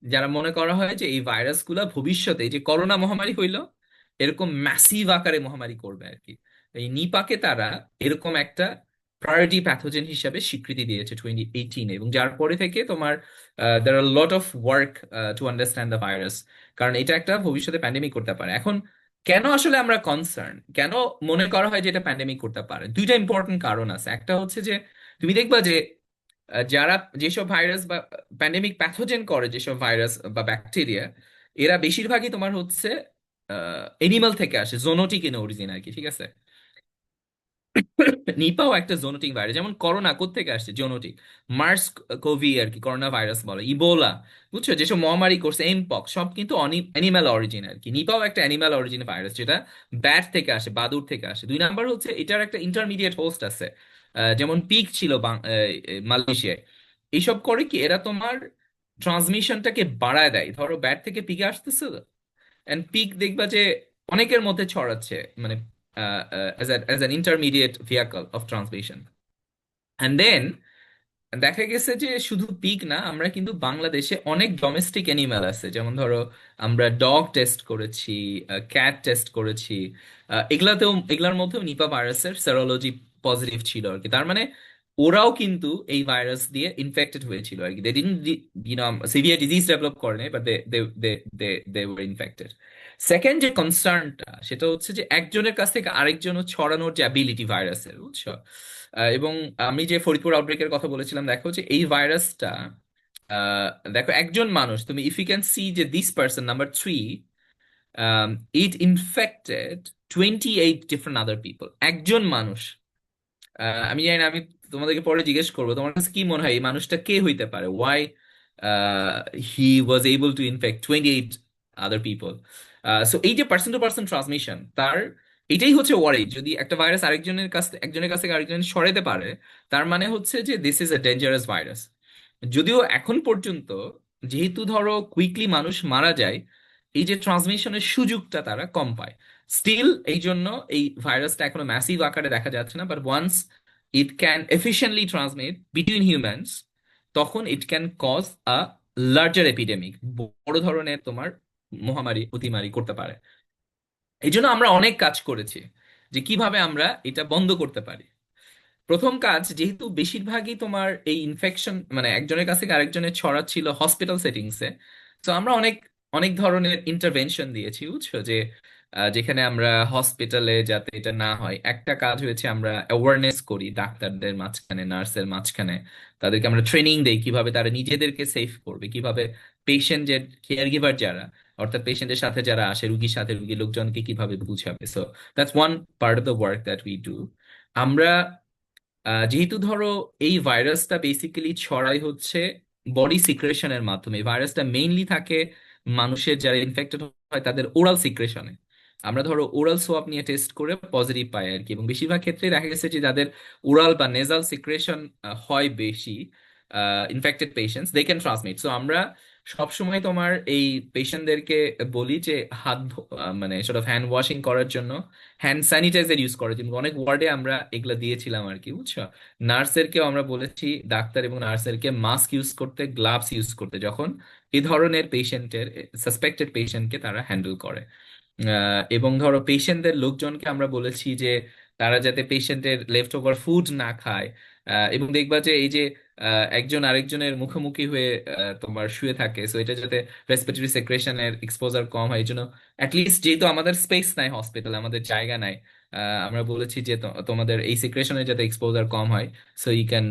যারা মনে করা হয় যে এই ভাইরাসগুলা ভবিষ্যতে এই যে করোনা মহামারী হইলো এরকম ম্যাসিভ আকারে মহামারী করবে আর কি। এই নিপাকে তারা এরকম একটা প্রায়োরিটি প্যাথোজেন হিসাবে স্বীকৃতি দিয়েছে 2018 এবং যার পরে থেকে তোমার there are a lot of work to understand the virus, কারণ এটা একটা ভবিষ্যতে প্যান্ডেমিক করতে পারে। এখন কেন আসলে আমরা কনসার্ন, কেন মনে করা হয় যে এটা প্যান্ডেমিক করতে পারে? দুইটা ইম্পর্টেন্ট কারণ আছে। একটা হচ্ছে যে তুমি দেখবা যে যারা যেসব ভাইরাস বা প্যান্ডেমিক প্যাথোজেন করে, যেসব ভাইরাস বা ব্যাকটেরিয়া, এরা বেশিরভাগই তোমার হচ্ছে এনিমাল থেকে আসে, জোনোটিক ইন অরিজিন আর কি, ঠিক আছে? নিপাও একটা জোনোটিক ভাইরাস, যেমন করোনা কোত্থেকে আসছে, জোনোটিক। মার্স কোভি আর কি করোনা ভাইরাস বলে, ইবোলা, বুঝছো, যেসব মহামারী করছে, এমপক্স, সব কিন্তু অ্যানিমাল অরিজিন আর কি। নিপাও একটা অ্যানিমাল অরিজিন ভাইরাস যেটা ব্যাট থেকে আসে, বাদুড় থেকে আসে। দুই নাম্বার হচ্ছে এটার একটা ইন্টারমিডিয়েট হোস্ট আছে, যেমন পিক ছিল মালয়েশিয়ায়। এইসব করে কি এরা তোমার ট্রান্সমিশনটাকে বাড়ায় দেয়। ধরো ব্যাট থেকে পিকে আসতেছে, এন্ড পিক দেখবা যে অনেকের মধ্যে ছড়াচ্ছে, মানে as an intermediate vehicle of transmission. And then দেখা গেছে যে শুধু পিগ না, আমরা কিন্তু বাংলাদেশে অনেক ডোমেস্টিক অ্যানিমাল আছে, যেমন ধরো আমরা ডগ টেস্ট করেছি, ক্যাট টেস্ট করেছি, এগুলার মধ্যেও নিপা ভাইরাসের সেরোলজি পজিটিভ ছিল আর কি। তার মানে ওরাও কিন্তু এই ভাইরাস দিয়ে ইনফেক্টেড হয়েছিল আর কি। They didn't severe disease develop করেনি, but they they they they they were infected. Second যে কনসার্নটা সেটা হচ্ছে যে একজনের কাছ থেকে আরেকজন ছড়ানোর যে অ্যাবিলিটি ভাইরাসের, বুঝছো। এবং আমি যে ফরিদপুর আউটব্রেকের কথা বলেছিলাম, দেখো যে এই ভাইরাসটা, দেখো একজন মানুষ, তুমি ইফ ইউ ক্যান সি যে this person number 3, it infected 28 different other people. একজন মানুষ, আমি জানি না, আমি তোমাদেরকে পরে জিজ্ঞেস করবো তোমার কাছে কি মনে হয় এই মানুষটা কে হইতে পারে, why he was able to infect 28 other people. So এই যে পার্সন টু পার্সন ট্রান্সমিশন, তার এটাই হচ্ছে ওয়ারি। যদি একটা ভাইরাস একজনের কাছ থেকে আরেকজন সরাতে পারে, তার মানে হচ্ছে যে this is a dangerous virus. যদিও এখন পর্যন্ত, যেহেতু ধরো কুইকলি মানুষ মারা যায়, এই যে ট্রান্সমিশনের সুযোগটা তারা কম পায়। স্টিল এই জন্য এই ভাইরাসটা এখনো ম্যাসিভ আকারে দেখা যাচ্ছে না, but once it can efficiently transmit between humans, তখন it can cause a larger epidemic, বড় ধরনের তোমার মহামারী অতিমারি করতে পারে। এই জন্য আমরা অনেক কাজ করেছি যে কিভাবে আমরা এটা বন্ধ করতে পারি। প্রথম কাজ, যেহেতু বেশিরভাগই তোমার এই ইনফেকশন মানে একজনের কাছ থেকে আরেকজনের ছড়াচ্ছিল হসপিটাল সেটিংসে, তো আমরা অনেক অনেক ধরনের ইন্টারভেনশন দিয়েছি, বুঝছো, যে যেখানে আমরা হসপিটালে যাতে এটা না হয়, একটা কাজ হয়েছে আমরা অ্যাওয়ারনেস করি ডাক্তারদের মাঝখানে, নার্সের মাঝখানে। তাদেরকে আমরা ট্রেনিং দেই কিভাবে তারা নিজেদেরকে সেফ করবে, কিভাবে পেশেন্ট যে কেয়ার গিভার যারা, অর্থাৎ পেশেন্টের সাথে যারা আসে, রুগীর সাথে রুগী লোকজনকে কিভাবে বুঝাবে। So that's one part of the work that we do. আমরা যেহেতু ধরো এই ভাইরাসটা বেসিক্যালি ছড়াই হচ্ছে বডি সিক্রেশনের মাধ্যমে, ভাইরাসটা মেইনলি থাকে মানুষের যারা ইনফেক্টেড হয় তাদের ওরাল সিক্রেশনে। আমরা ধরো ওরাল সোয়াব নিয়ে টেস্ট করে পজিটিভ পাই আর কি, এবং বেশিরভাগ ক্ষেত্রে দেখা গেছে যে যাদের ওরাল বা নেজাল সিক্রেশন হয় বেশি, infected patients they can transmit. So আমরা সবসময় তোমার এই পেশেন্টদেরকে বলি যে মানে সর্ট অফ হ্যান্ড ওয়াশিং করার জন্য, হ্যান্ড স্যানিটাইজার ইউজ করার জন্য। অনেক ওয়ার্ডে আমরা এগুলা দিয়েছিলাম আর কি, বুঝছো। নার্সেরকেও আমরা বলেছি, ডাক্তার এবং নার্সেরকে মাস্ক ইউজ করতে, গ্লাভস ইউজ করতে, যখন এই ধরনের পেশেন্টের, সাসপেক্টেড পেশেন্টকে তারা হ্যান্ডেল করে। এবং ধরো পেশেন্টদের লোকজনকে আমরা বলেছি যে তারা যাতে পেশেন্টের লেফট ওভার ফুড না খায়, এবং দেখবা যে এই যে একজন আরেকজনের মুখোমুখি হয়ে তোমার শুয়ে থাকে, সো এটা যাতে রেসপিরেটরি সেক্রেশনের এক্সপোজার কম হয় এই জন্য অ্যাটলিস্ট, যেহেতু আমাদের স্পেস নাই হসপিটালে, আমাদের জায়গা নাই, আমরা বলেছি যে তোমাদের এই সিক্রেশনের যাতে এক্সপোজার কম হয়, so you can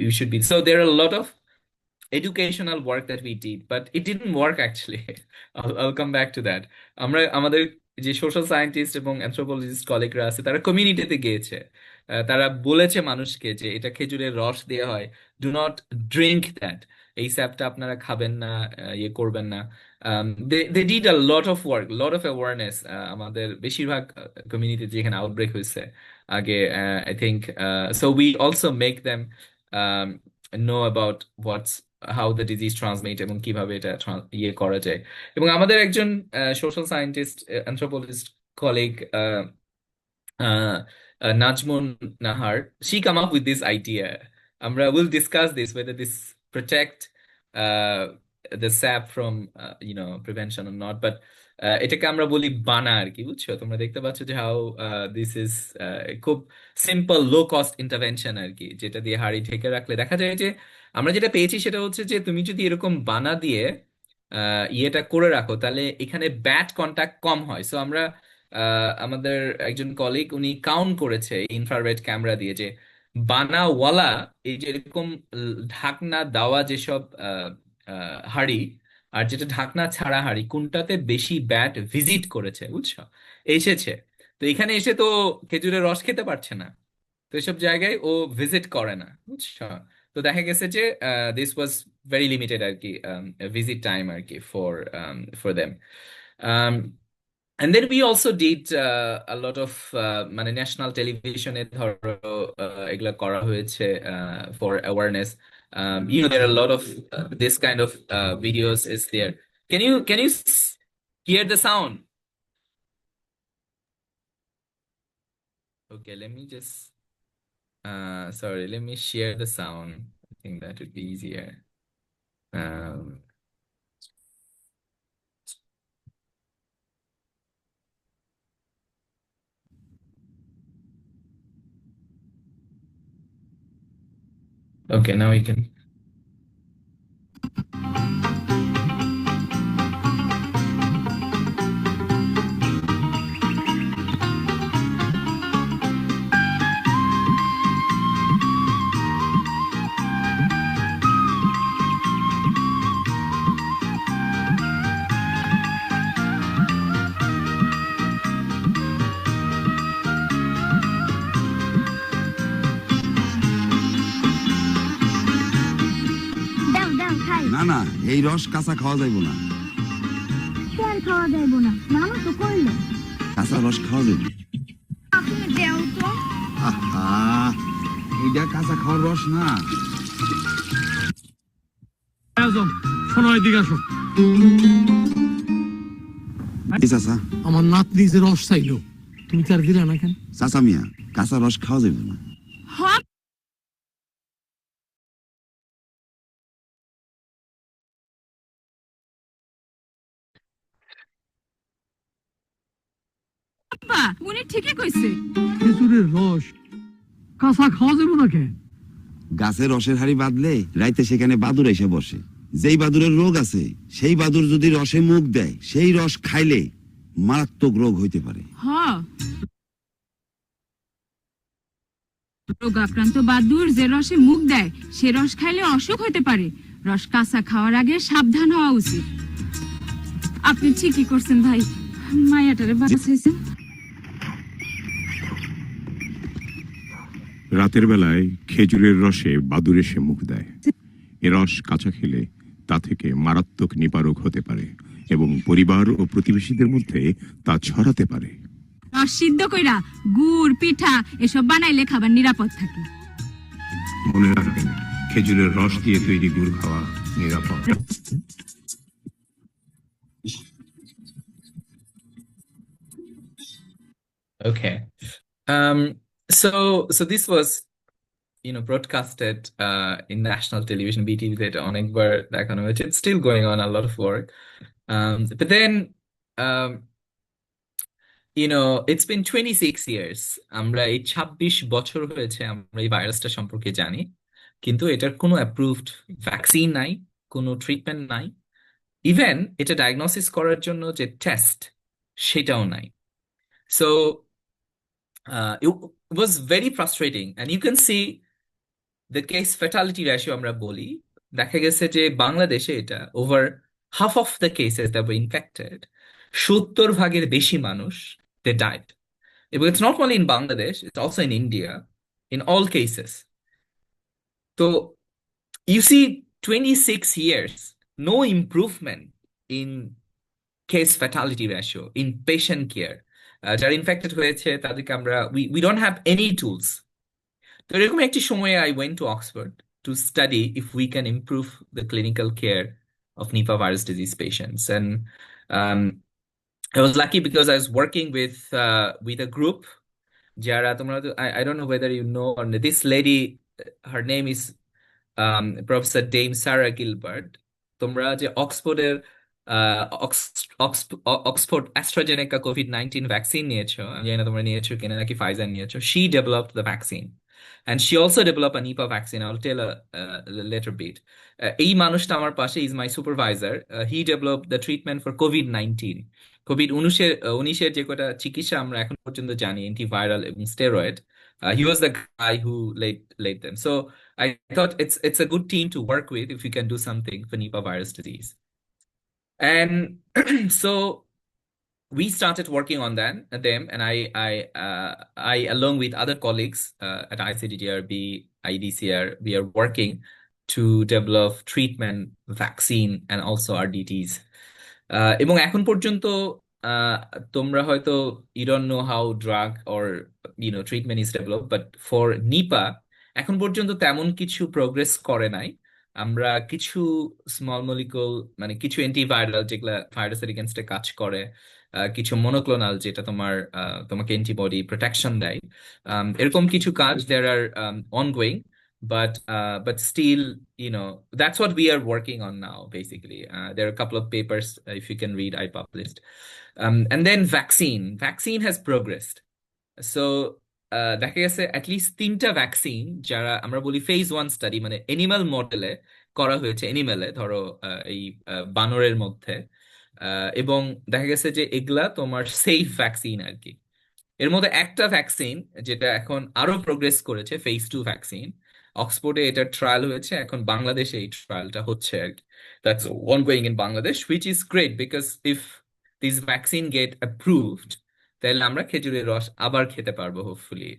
you should be, so there are lot of educational work that we did, but it didn't work actually. I'll come back to that. আমরা আমাদের যে সোশ্যাল সায়েন্টিস্ট এবং অ্যানথ্রোপোলজিস্ট কলিগরা আছে তারা কমিউনিটিতে গিয়েছে, তারা বলেছে মানুষকে যে এটা খেজুরের রস দেওয়া হয়, ডু নট ড্রিঙ্ক দ্যাট, এই স্যাপটা আপনারা খাবেন না, ইয়ে করবেন না। They did a lot of work, lot of awareness. আমাদের বেশিরভাগ কমিউনিটি যেখানে আউটব্রেক হয়েছে আগে, I think, so we also make them know about what's how the disease transmit এবং কিভাবে এটা ইয়ে করা যায়। এবং আমাদের একজন social scientist anthropologist colleague, Najmun Nahar, she come up with this idea. আমরা will discuss this whether this protect uh, the sap from prevention or not, but এটাকে আমরা বলি বানা আর কি, বুঝছো? তোমরা দেখতে পাচ্ছ যে হাউ দিস ইজ খুব সিম্পল লো কস্ট ইন্টারভেনশন আর কি, যেটা দিয়ে হাড়ি ঢেকে রাখলে দেখা যায় যে আমরা যেটা পেয়েছি সেটা হচ্ছে যে তুমি যদি এরকম বানা দিয়ে ইয়েটা করে রাখো তাহলে এখানে ব্যাট কন্টাক্ট কম হয়। সো আমরা আমাদের একজন কলিগ উনি কাউন্ট করেছে ইনফ্রারেড ক্যামেরা দিয়ে যে বানাওয়ালা এই যে এরকম ঢাকনা দেওয়া যেসব হাড়ি আর যেটা ঢাকনা ছাড়া হাড়ি কোনটাতে বেশি ব্যাট ভিজিট করেছে, বুঝছো, এসেছে। তো এখানে এসে তো খেজুরের রস খেতে পারছে না, তো এসব জায়গায় ও ভিজিট করে না, বুঝছো। তো দেখা গেছে যে দিস ওয়াজ ভেরি লিমিটেড আর কি ভিজিট টাইম আর কি for them. And then we also did a lot of মানে ন্যাশনাল টেলিভিশনে ধরো এগুলা করা হয়েছে for awareness. There are a lot of this kind of videos is there. Can you hear the sound? Okay, let me just sorry, let me share the sound. I think that would be easier. Um, okay, now we can. দাও দাও খাই। না না, এই রস কাঁচা খাওয়া যাইব না। কেন খাওয়া যাইব না? মামা তো কইলো কাঁচা রস খাওয়া যাইব। আপনি দেও তো। আহা, এইটা কাঁচা খাওয়ার রস না। শোনো, এদিকে আসো। এই চাচা, আমার নাতনি যে রস চাইলো, তুমি তার দিলে না কেন? চাচা মিয়া, কাঁচা রস খাওয়া যাইব না। উনি ঠিকই কইছে। খেজুরের রস কাঁচা খাওয়া যাবে না কেন? গাছের রসের হাড়ি বাঁধলে রাইতে সেখানে বাদুর এসে বসে। যেই বাদুরের রোগ আছে সেই বাদুর যদি রসে মুখ দেয়, সেই রস খাইলে মারাত্মক রোগ হইতে পারে। হ্যাঁ, রোগ আক্রান্ত বাদুর যে রসে মুখ দেয় সে রস খাইলে অসুখ হতে পারে। রস কাঁচা খাওয়ার আগে সাবধান হওয়া উচিত। আপনি ঠিকই করছেন ভাই, মায়াটারে বাঁচাইছেন। রাতের বেলায় খেজুরের রসে বাদুড় এসে মুখ দেয়। এ রস কাঁচা খেলে তা থেকে মারাত্মক নিপারক হতে পারে এবং পরিবার ও প্রতিবেশীদের মধ্যে তা ছড়াতে পারে। রস সিদ্ধ কইরা গুড় পিঠা এসব বানাইলে খাবার নিরাপদ থাকে। মনে রাখবেন, খেজুরের রস দিয়ে তৈরি গুড় খাওয়া নিরাপদ। Okay. So this was broadcasted in national television, BTV তে অনেকবার দেখানো হয়েছে। It's still going on, a lot of work. But then um, It's been 26 years. আমরা এই 26 বছর হয়েছে আমরা এই ভাইরাসটা সম্পর্কে জানি, কিন্তু এটার কোনো অ্যাপ্রুভড ভ্যাকসিন নাই, কোনো ট্রিটমেন্ট নাই, ইভেন এটা ডায়াগনোসিস করার জন্য যে টেস্ট সেটাও নাই। So it was very frustrating, and you can see the case fatality ratio আমরা বলি, দেখা গেছে যে বাংলাদেশে এটা over half of the cases that were infected, 70 ভাগের বেশি মানুষ they died. But it's not only in Bangladesh, it's also in India, in all cases. So you see 26 years, no improvement in case fatality ratio, in patient care. যারা infected হয়েছে তাদেরকে আমরা we don't have any tools. তো এরকম একটি সময়ে I went to Oxford to study if we can improve the clinical care of Nipah virus disease patients. And um, I was lucky because I was working with a group. Jara, I don't know whether you know or not. This lady, her name is Professor Dame Sarah Gilbert. তোমরা যে অক্সফোর্ডের Oxford AstraZeneca COVID-19 vaccine নিয়েছো, আমি জানি না তোমরা নিয়েছো কিনা, নাকি ফাইজার নিয়েছো। She developed the vaccine and she also developed a Nipah vaccine. I'll tell a later bit. এই মানুষটা আমার পাশে is my supervisor. He developed the treatment for COVID-19. Covid 19 যে কটা চিকিৎসা আমরা এখন পর্যন্ত জানি, অ্যান্টিভাইরাল এবং steroid, he was the guy who laid them. So I thought it's a good team to work with if we can do something for Nipah virus disease. And so we started working on them, and I along with other colleagues at ICDDRB, IDCR, we are working to develop treatment, vaccine, and also RDTs. এবং এখন পর্যন্ত আহ, তোমরা হয়তো you don't know how drug or treatment is developed, but for Nipa এখন পর্যন্ত তেমন কিছু progress করে নাই। আমরা কিছু স্মল মলিকুল, মানে কিছু অ্যান্টিভাইরাল যেগুলা ভাইরাসের এগেনস্টে কাজ করে, কিছু মনোক্লোনাল যেটা তোমাকে অ্যান্টিবডি প্রোটেকশন দেয়, এরকম কিছু কাজ দেয়ার আর ongoing, but still, that's what we are working on now, basically. There are a couple of papers, if you can read, I published. And then vaccine has progressed. So দেখা গেছে at least 3টা vaccine যারা আমরা বলি phase 1 study, মানে animal মডেলে করা হয়েছে, এনিম্যালে ধরো এই বানরের মধ্যে, এবং দেখা গেছে যে এগুলা তোমার সেফ ভ্যাকসিন আর কি। এর মধ্যে একটা ভ্যাকসিন যেটা এখন আরো প্রোগ্রেস করেছে, ফেজ 2 ভ্যাকসিন, অক্সফোর্ডে এটার ট্রায়াল হয়েছে, এখন বাংলাদেশে এই ট্রায়ালটা হচ্ছে আর কি। That's ongoing in Bangladesh, which is great because if this vaccine get approved, তাহলে আমরা খেজুরের রস আবার খেতে পারবো, hopefully.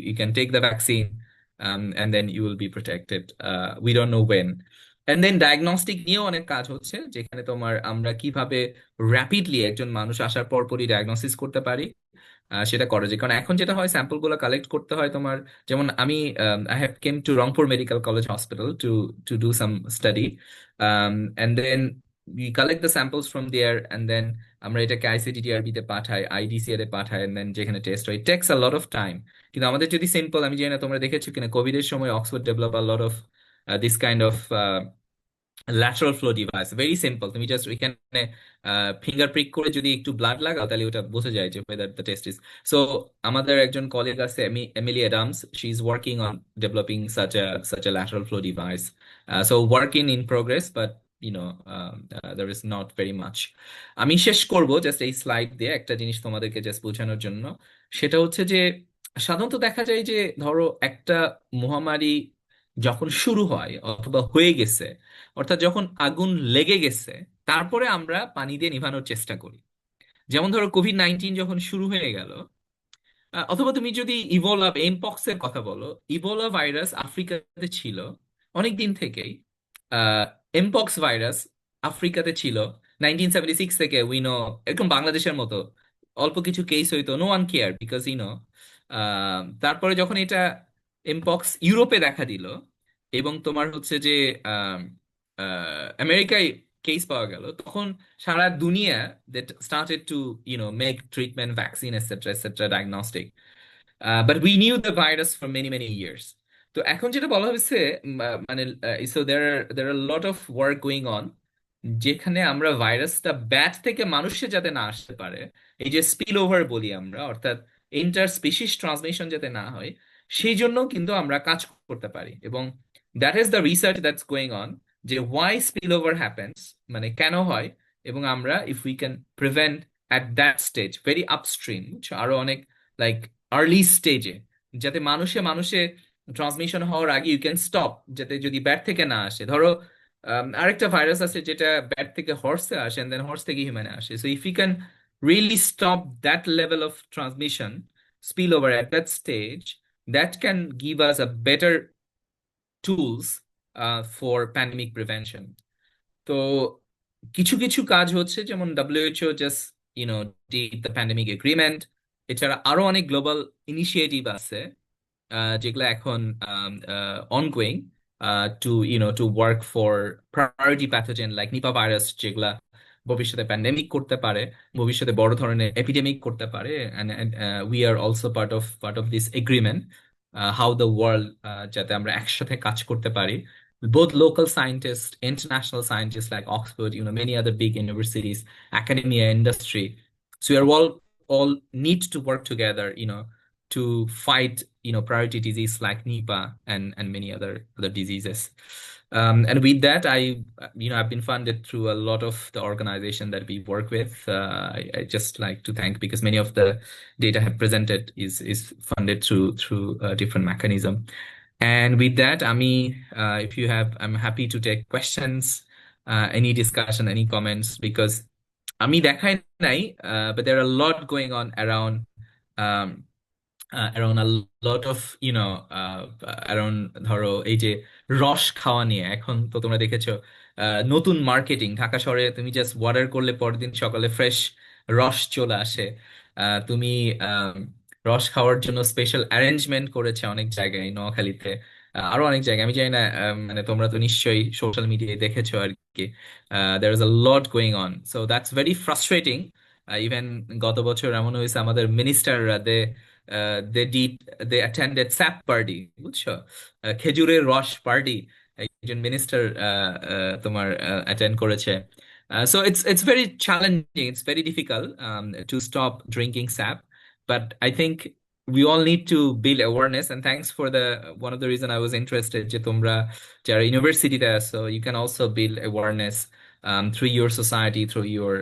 You can take the vaccine, and then you will be protected. We don't know when. And then diagnostic নিয়েও অনেক কাজ হচ্ছে, যেখানে আমরা কিভাবে র্যাপিডলি একজন মানুষ আসার পরপরই ডায়াগনোসিস করতে পারি, সেটা করা যায়। কারণ এখন যেটা হয়, স্যাম্পল গুলো কালেক্ট করতে হয় তোমার, যেমন আমি I have came to Rangpur medical college hospital to do some study, and then we collect the samples from there, and then আমরা এটাকে আইসিডিডিআরবি তে পাঠাই, আইডিসিআর এ পাঠাই, and then যেখানে টেস্ট হয়, it takes a lot of time. কিন্তু আমাদের যদি সিম্পল, আমি জানি না তোমরা দেখেছো কিনা, কোভিড এর সময় Oxford develop a lot of this kind of lateral flow device, very simple. তুমি জাস্ট ওইখানে ফিঙ্গার প্রিক করে যদি একটু ব্লাড লাগাও, তাহলে ওটা বোঝা যায় যে whether the test is. So আমাদের একজন কলিগ আছে, Emily Adams, she is working on developing such a lateral flow device. So working in progress, but there is not very much. আমি শেষ করব জাস্ট এই স্লাইড দিয়ে একটা জিনিস তোমাদেরকে জাস্ট বোঝানোর জন্য। সেটা হচ্ছে যে সাধারণত দেখা যায় যে ধরো একটা মহামারী যখন শুরু হয় অথবা হয়ে গেছে, অর্থাৎ যখন আগুন লেগে গেছে, তারপরে আমরা পানি দিয়ে নিভানোর চেষ্টা করি। যেমন ধরো কোভিড-19 যখন শুরু হয়ে গেল, অথবা তুমি যদি ইবোলা, এমপক্স এর কথা বলো, ইবোলা ভাইরাস আফ্রিকাতে ছিল অনেক দিন থেকেই। এমপক্স ভাইরাস আফ্রিকাতে ছিল 1976 থেকে, উইনো এরকম বাংলাদেশের মতো অল্প কিছু কেস হইতো, নো ওয়ান কেয়ার বিকজ তারপরে যখন এটা এমপক্স ইউরোপে দেখা দিল, এবং তোমার হচ্ছে যে আমেরিকায় কেস পাওয়া গেল, তখন সারা দুনিয়া that started to make treatment, vaccine, etc., diagnostic. But we knew the virus for many years. তো এখন যেটা বলা হয়েছে, মানে so there are a lot of work going on যেখানে আমরা ভাইরাসটা ব্যাট থেকে মানুষে যাতে না আসতে পারে, এই যে স্পিল ওভার বলি আমরা, অর্থাৎ ইন্টার স্পিসিস ট্রান্সমিশন যাতে না হয়, সেই জন্য কিন্তু আমরা কাজ করতে পারি। এবং that is the research that's going on, যে হোয়াই স্পিল ওভার হ্যাপেন্স, মানে কেন হয়। এবং আমরা if we can prevent at that stage, very upstream, আরো অনেক লাইক আর্লি স্টেজে, যাতে মানুষে মানুষে ট্রান্সমিশন হওয়ার আগে ইউ ক্যান স্টপ, যাতে যদি ব্যাট থেকে না আসে। ধরো আরেকটা ভাইরাস আছে যেটা ব্যাট থেকে হর্সে আসে, দেন হর্স থেকে হিউম্যানে আসে। So if you can really stop that level of transmission, spillover at that stage, that can give us a better tools for pandemic prevention. তো কিছু কিছু কাজ হচ্ছে, যেমন WHO just did the pandemic agreement। এছাড়া আরো অনেক গ্লোবাল ইনিশিয়েটিভ আছে যেগুলো এখন ongoing to work for priority pathogen like Nipah virus, যেগুলা ভবিষ্যতে প্যান্ডেমিক করতে পারে, ভবিষ্যতে বড় ধরনের এপিডেমিক করতে পারে। and we are also part of this agreement, how the world যাতে আমরা একসাথে কাজ করতে পারি, both local scientists, international scientists like Oxford, many other big universities, academia, industry. So we are all need to work together, to fight, priority disease like Nipah and many other diseases. And with that, I've been funded through a lot of the organization that we work with. I just like to thank, because many of the data I have presented is funded through different mechanism. And with that, Ami, if you have, I'm happy to take questions, any discussion, any comments, because Ami dekhai nai, but there are a lot going on um, around a lot of around ধরো এই যে রস খাওয়া নিয়ে। এখন তো তোমরা দেখেছো নতুন মার্কেটিং, ঢাকা শহরে তুমি জাস্ট অর্ডার করলে পরের দিন সকালে ফ্রেশ রস চলে আসে। তুমি আহ, রস খাওয়ার জন্য স্পেশাল অ্যারেঞ্জমেন্ট করেছে অনেক জায়গায়, নোয়াখালীতে, আরো অনেক জায়গায়, আমি জানি না। মানে তোমরা তো নিশ্চয়ই সোশ্যাল মিডিয়ায় দেখেছো আর কি। there is a lot going on, so that's very frustrating. Even গত বছর এমন হয়েছে, আমাদের মিনিস্টাররা they attended স্যাপ পার্টি, বুঝছো, খেজুরের রস পার্টি, একজন মিনিস্টার তোমার অ্যাটেন্ড করেছে। So it's very challenging, it's very difficult to stop drinking sap, but I think we all need to build awareness. And thanks for the one of the reason I was interested, যে তোমরা যারা ইউনিভার্সিটিতে আছো, you can also build awareness through your society, through your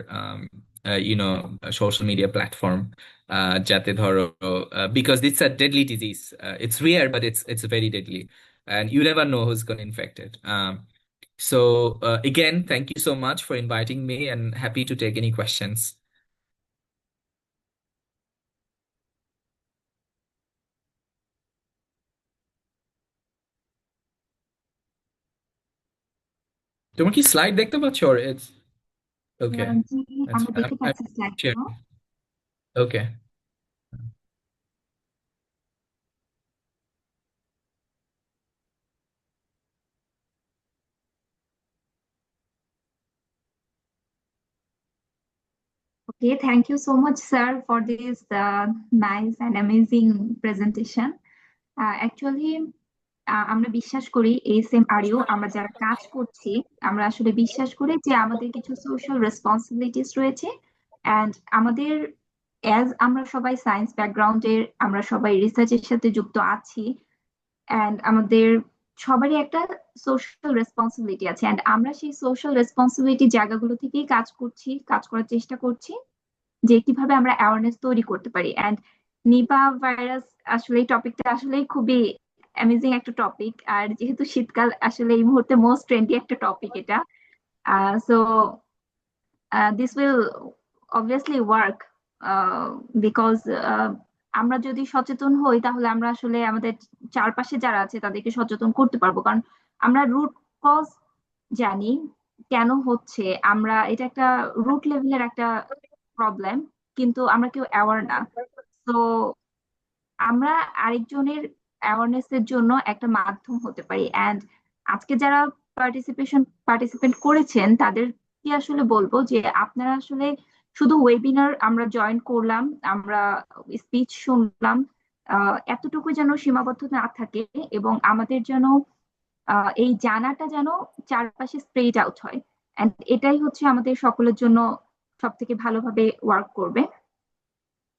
social media platform, যাতে ধরো, because it's a deadly disease. It's rare, but it's very deadly, and you never know who's going to infect it. So again, thank you so much for inviting me, and happy to take any questions. তোমরা কি slide দেখতে পাচ্ছ? Or it's okay, G, that's আমরা fine. দেখতে পাচ্ছি স্লাইডগুলো। Okay. Okay, thank you so much, sir, for this nice and amazing presentation. Actually, আমরা বিশ্বাস করি ASMRU, আমরা যারা কাজ করছি, আমরা আসলে বিশ্বাস করি যে আমাদের কিছু সোশ্যাল রেসপন্সিবিলিটিস রয়েছে। অ্যান্ড আমাদের আমরা সবাই সায়েন্স ব্যাকগ্রাউন্ডের, আমরা সবাই রিসার্চের সাথে যুক্ত আছি, অ্যান্ড আমাদের সবারই একটা সোশ্যাল রেসপন্সিবিলিটি আছে। অ্যান্ড আমরা সেই সোশ্যাল রেসপন্সিবিলিটি জায়গাগুলো থেকেই কাজ করার চেষ্টা করছি, যে কিভাবে আমরা অ্যাওয়ারনেস তৈরি করতে পারি। অ্যান্ড নিপা ভাইরাস, আসলে এই টপিকটা আসলে খুবই অ্যামেজিং একটা টপিক। আর যেহেতু শীতকাল, আসলে এই মুহূর্তে মোস্ট ট্রেন্ডি একটা টপিক এটা। So this will obviously work, because আমরা যদি সচেতন হই, তাহলে আমরা আসলে আমাদের চারপাশে যারা আছে তাদেরকে সচেতন করতে পারবো। কারণ আমরা রুট কজ জানি কেন হচ্ছে, আমরা এটা একটা রুট লেভেলের একটা প্রবলেম, কিন্তু আমরা কেউ অ্যাওয়ার না। তো আমরা আরেকজনের অ্যাওয়ারনেস এর জন্য একটা মাধ্যম হতে পারি। অ্যান্ড আজকে যারা পার্টিসিপেন্ট করেছেন, তাদেরকে আসলে বলবো যে আপনারা আসলে শুধু ওয়েবিনার আমরা জয়েন করলাম, আমরা স্পিচ শুনলাম, এতটুকু যেন সীমাবদ্ধ না থাকে, এবং আমাদের যেন এই জানাটা যেন চারপাশে স্প্রেড আউট হয়। অ্যান্ড এটাই হচ্ছে আমাদের সকলের জন্য সব থেকে ভালোভাবে ওয়ার্ক করবে।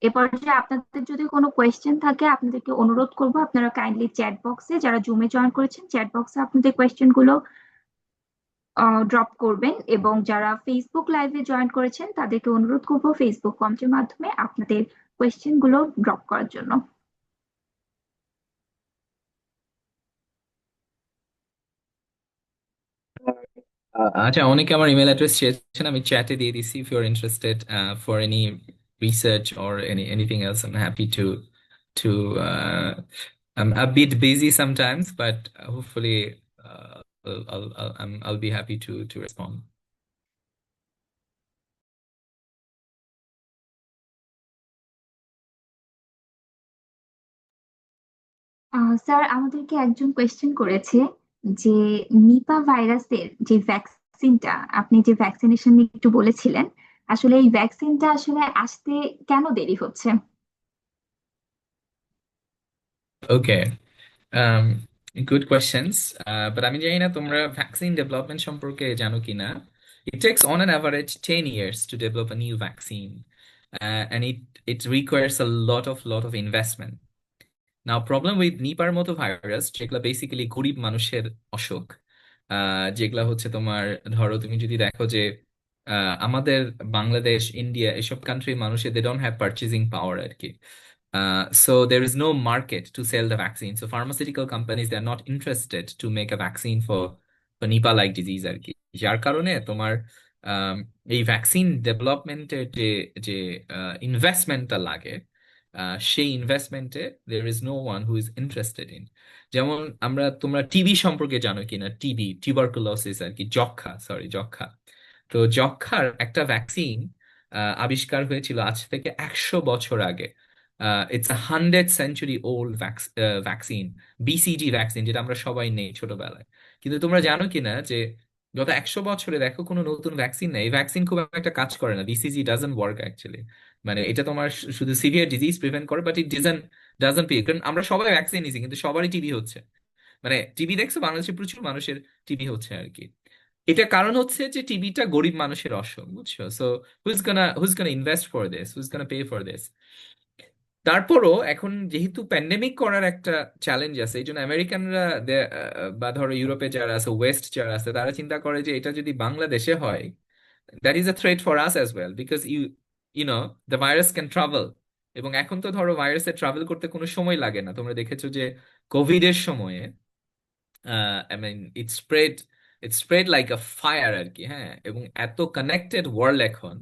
এ পর্যায়ে আপনাদের যদি কোনো কোয়েশ্চেন থাকে আপনাদেরকে অনুরোধ করব আপনারা কাইন্ডলি চ্যাট বক্সে, যারা জুমে জয়েন করেছেন চ্যাট বক্সে আপনাদের কোয়েশ্চেন গুলো ড্রপ করবেন, এবং যারা ফেসবুক লাইভে জয়েন করেছেন তাদেরকে অনুরোধ করব ফেসবুক কমেন্টের মাধ্যমে আপনাদের কোয়েশ্চেন গুলো ড্রপ করার জন্য। আচ্ছা, অনেকে আমার ইমেল অ্যাড্রেস চেয়েছেন, আমি চ্যাটে দিয়ে দিছি। If you are interested for any research or anything else, I am happy to I'm a bit busy sometimes, but hopefully I'll be happy to respond. Sir, আমাদেরকে একজন কোয়েশ্চেন করেছে যে নিপা ভাইরাসের যে ভ্যাকসিনটা, আপনি যে ভ্যাকসিনেশন নিয়ে একটু বলেছিলেন, আসলে এই ভ্যাকসিনটা আসলে আসতে কেন দেরি হচ্ছে? Okay. Um, good questions. But আমি জানি না তোমরা ভ্যাকসিন ডেভেলপমেন্ট সম্পর্কে জানো কিনা। It takes on an average 10 years to develop a new vaccine, and it requires a lot of investment. Now problem with নিপার মতো ভাইরাস, যেগুলা বেসিক্যালি গরিব মানুষের অসুখ, যেগুলা হচ্ছে তোমার, ধরো তুমি যদি দেখো যে আমাদের বাংলাদেশ, ইন্ডিয়া, এসব কান্ট্রি মানুষের দে ডোন্ট হ্যাভ পারচেজিং পাওয়ার আর কি। So there is no market to sell the vaccine. So pharmaceutical companies, they are not interested to make a vaccine for Nipah-like disease আর কি। যার কারণে তোমার আম, এই ভ্যাকসিন ডেভেলপমেন্টের যে যে ইনভেস্টমেন্টটা লাগে, সেই ইনভেস্টমেন্টে there is no one who is interested in. যেমন তোমরা টিবি সম্পর্কে জানো কিনা, টিবি, টিউবারকুলোসিস আর কি, যক্ষা। তো যক্ষার একটা ভ্যাকসিন আবিষ্কার হয়েছিল আজ থেকে 100 বছর আগে। It's a 100 century old vaccine, BCG vaccine, যেটা আমরা সবাই নেই ছোটবেলায়। কিন্তু তোমরা জানো কিনা যে গত 100 বছরে দেখো কোনো নতুন ভ্যাকসিন নেই, এই ভ্যাকসিন খুব একটা কাজ করে না। BCG doesn't work actually. মানে এটা তোমার শুধু সিভিয়ার ডিজিজ প্রিভেন্ট করে, বাট ইট ডাজন্ট পে। কারণ আমরা সবাই ভ্যাকসিন নিছি কিন্তু সবারই টিবি হচ্ছে। মানে টিবি দেখছো বাংলাদেশে প্রচুর মানুষের টিবি হচ্ছে আর কি। এটা কারণ হচ্ছে যে টিবিটা গরিব মানুষের অসুখ, বুঝছো? So who's gonna invest for this, who's gonna pay for this? তারপরও এখন যেহেতু প্যান্ডেমিক করার একটা চ্যালেঞ্জ আছে, এই জন্য আমেরিকানরা বা ধরো ইউরোপে যারা আছে, ওয়েস্ট যারা আছে, তারা চিন্তা করে যে এটা যদি বাংলাদেশে হয়, that is a threat for us as well, because you know the virus can travel. এবং এখন তো ধরো ভাইরাসের ট্রাভেল করতে কোনো সময় লাগে না। তোমরা দেখেছো যে কোভিড এর সময়ে, I mean it spread like a fire আর কি। হ্যাঁ, এবং এত কানেক্টেড ওয়ার্ল্ড এখন,